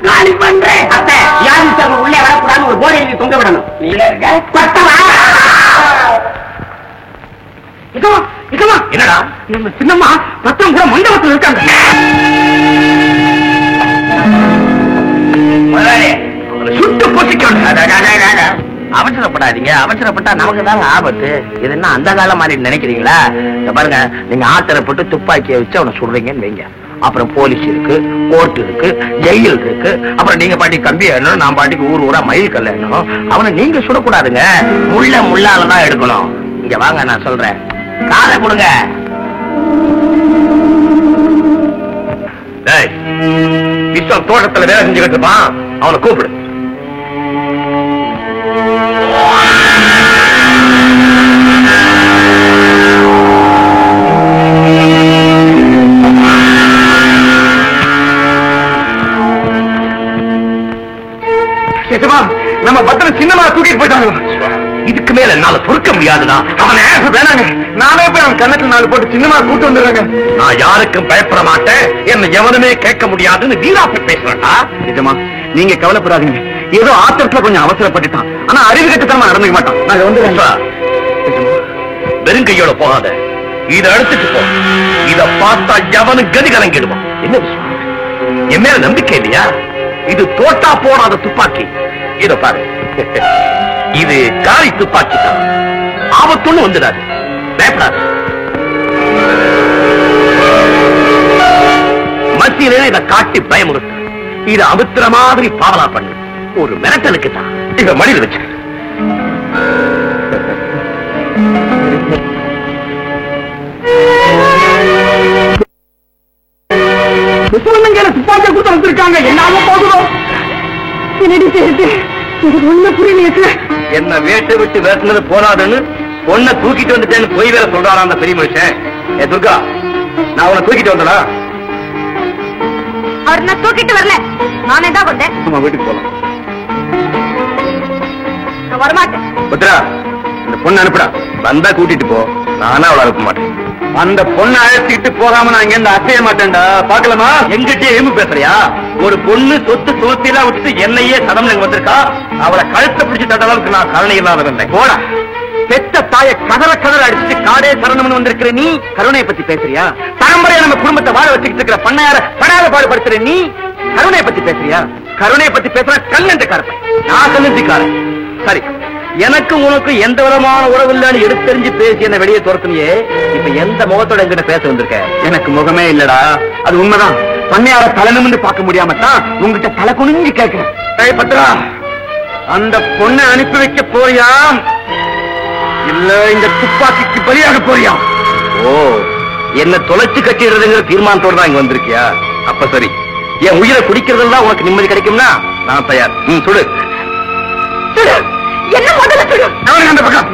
காலி பண்றேன். அத்தை யாரும் உள்ளே வரக்கூடாதுன்னு ஒரு போர்டு எழுதி தொங்க விடணும். நீங்க என்னடா சின்னம்மா பத்திரம் கூட மண்டபத்தில் இருக்காங்க. சுட்டு போட்டு அவசரப்படாதீங்க. அவசரப்பட்டா நமக்கு தாங்க ஆபத்து. இது என்ன அந்த காலம் மாதிரி நினைக்கிறீங்களா? பாருங்க, நீங்க ஆத்திரப்பட்டு துப்பாக்கியை வச்சு அவனை சுடுறீங்கன்னு வைங்க, அப்புறம் போலீஸ் இருக்கு, கோர்ட் இருக்கு, ஜெயில் இருக்கு, அப்புறம் நீங்க பாட்டி கம்பி எண்ணணும், நான் பாட்டிக்கு ஊர் ஊரா மயில் கல்ல எண்ணணும். அவனை நீங்க சுடக்கூடாதுங்க, முள்ளாலதான் எடுக்கணும். இங்க வாங்க, நான் சொல்றேன், காலை கொடுங்க. விஸ்வம் தோட்டத்துல வேலை செஞ்சுக்கிட்டு இருப்பான், அவனை கூப்பிடு. நம்ம பத்திரம் சின்னமா தூக்கிட்டு போயிட்டாங்க. இதுக்கு மேல என்னால பொறுக்க முடியாதுடா. அவனை வேணாங்க, நானே போய் அவன் கண்ணத்துல 4 போட்டு சின்னமா கூட்டு வந்துடுறாங்க. நான் யாருக்கும் பயப்பட மாட்டேன், என்ன எவனுமே கேட்க முடியாதுன்னு வீராப்பி பேசுறேன்டா. நிஜமா நீங்க கவலைப்படாதீங்க. ஏதோ ஆத்திரத்துல கொஞ்சம் அவசரப்பட்டுட்டான், ஆனா அறிவு கட்டுத்தனமா நடந்துக்க மாட்டான். நாங்க வந்து வெறும் கையோட போகாத, இதை எடுத்துட்டு போ. இத பார்த்தா எவனு கதி கலங்கிடுவான். என்ன விஷயம்? என் மேல நம்பிக்கை இல்லையா? இது தோட்டா போடாத துப்பாக்கி. இத பாரு, இது காலி துப்பாக்கி தான். ஆபத்துன்னு வந்துடாது, பயப்படாது. மத்தியிலே இதை காட்டி பயமுறுத்து. இதை அமுத்துற மாதிரி பாவலா பண்ணு. ஒரு மிரட்டலுக்கு தான் இத மடியில் வச்சு. துப்பாக்கியை கொடுத்து வந்திருக்காங்க. என்னால போகிறோம். என்ன வேட்டை விட்டு வேட்டினது போனாதுன்னு பொண்ணை தூக்கிட்டு வந்துட்டேன்னு போய் வேற சொல்றாரா அந்த பெரிய மனுஷன். ஏ துர்கா, நான் உன்னை தூக்கிட்டு வந்தனா? அவர் நான் தூக்கிட்டு வரல, நானே தான் வந்தேன். நம்ம வீட்டுக்கு போலாம். நான் வரமாட்டேன். பத்ரா, இந்த பொண்ணு அனுப்புடா. வந்தா கூட்டிட்டு போ, நானா அவளை அனுப்ப மாட்டேன். அந்த பொண்ணை அழைச்சிட்டு போகாம நான் இங்க இருந்து அசைய மாட்டேன்டா. பாக்கலாமா? எங்கிட்டே ஏமு பேசுறியா? ஒரு பொண்ணு சொத்து சோத்தியெல்லாம் விட்டுட்டு என்னையே சதம் வந்திருக்கா. அவளை கழுத்தை பிடிச்சு தட்ட அளவுக்கு நான் கருணை இல்லாத வந்தேன். போடா, பெத்த தாய கதற அடிச்சுட்டு காடே சரணம்னு வந்திருக்கிற நீ கருணையை பத்தி பேசுறியா? பரம்பரையா நம்ம குடும்பத்தை வாழ வச்சுக்கிட்டு இருக்கிற பண்ணையார படாத பாடுபடுத்துற நீ கருணையை பத்தி பேசுறியா? கருணையை பத்தி பேசுற கல்லென்ற காரப்ப நான் கல்லெஞ்சிக்காரன். சரி, எனக்கு உனக்கு எந்த விதமான உறவு இல்லன்னு எடுத்தெறிஞ்சு பேசி என்ன வெளியே துரத்துனியே. இப்ப எந்த முகத்தோட என்கிட்ட பேச வந்திருக்க? எனக்கு முகமே இல்லடா. அது உண்மைதான். பண்ணையார தலை நிமிர்ந்து பார்க்க முடியாம தான் உங்ககிட்ட தலை குனிஞ்சு கேட்கிறேன். பத்ரா, அந்த பொண்ணை அனுப்பி வைக்க போறியா இல்ல இந்த துப்பாக்கிக்கு பலியாக போறியா? ஓ, என்ன தொலைச்சு கட்டிடுறதுங்கிற தீர்மானத்தோட தான் இங்க வந்திருக்கியா? அப்ப சரி, என் உயிரை குடிக்கிறதுல உனக்கு நிம்மதி கிடைக்கும்னா நான் தயார். சுடு என்ன முதல்ல சொல்லு. அந்த பக்கம்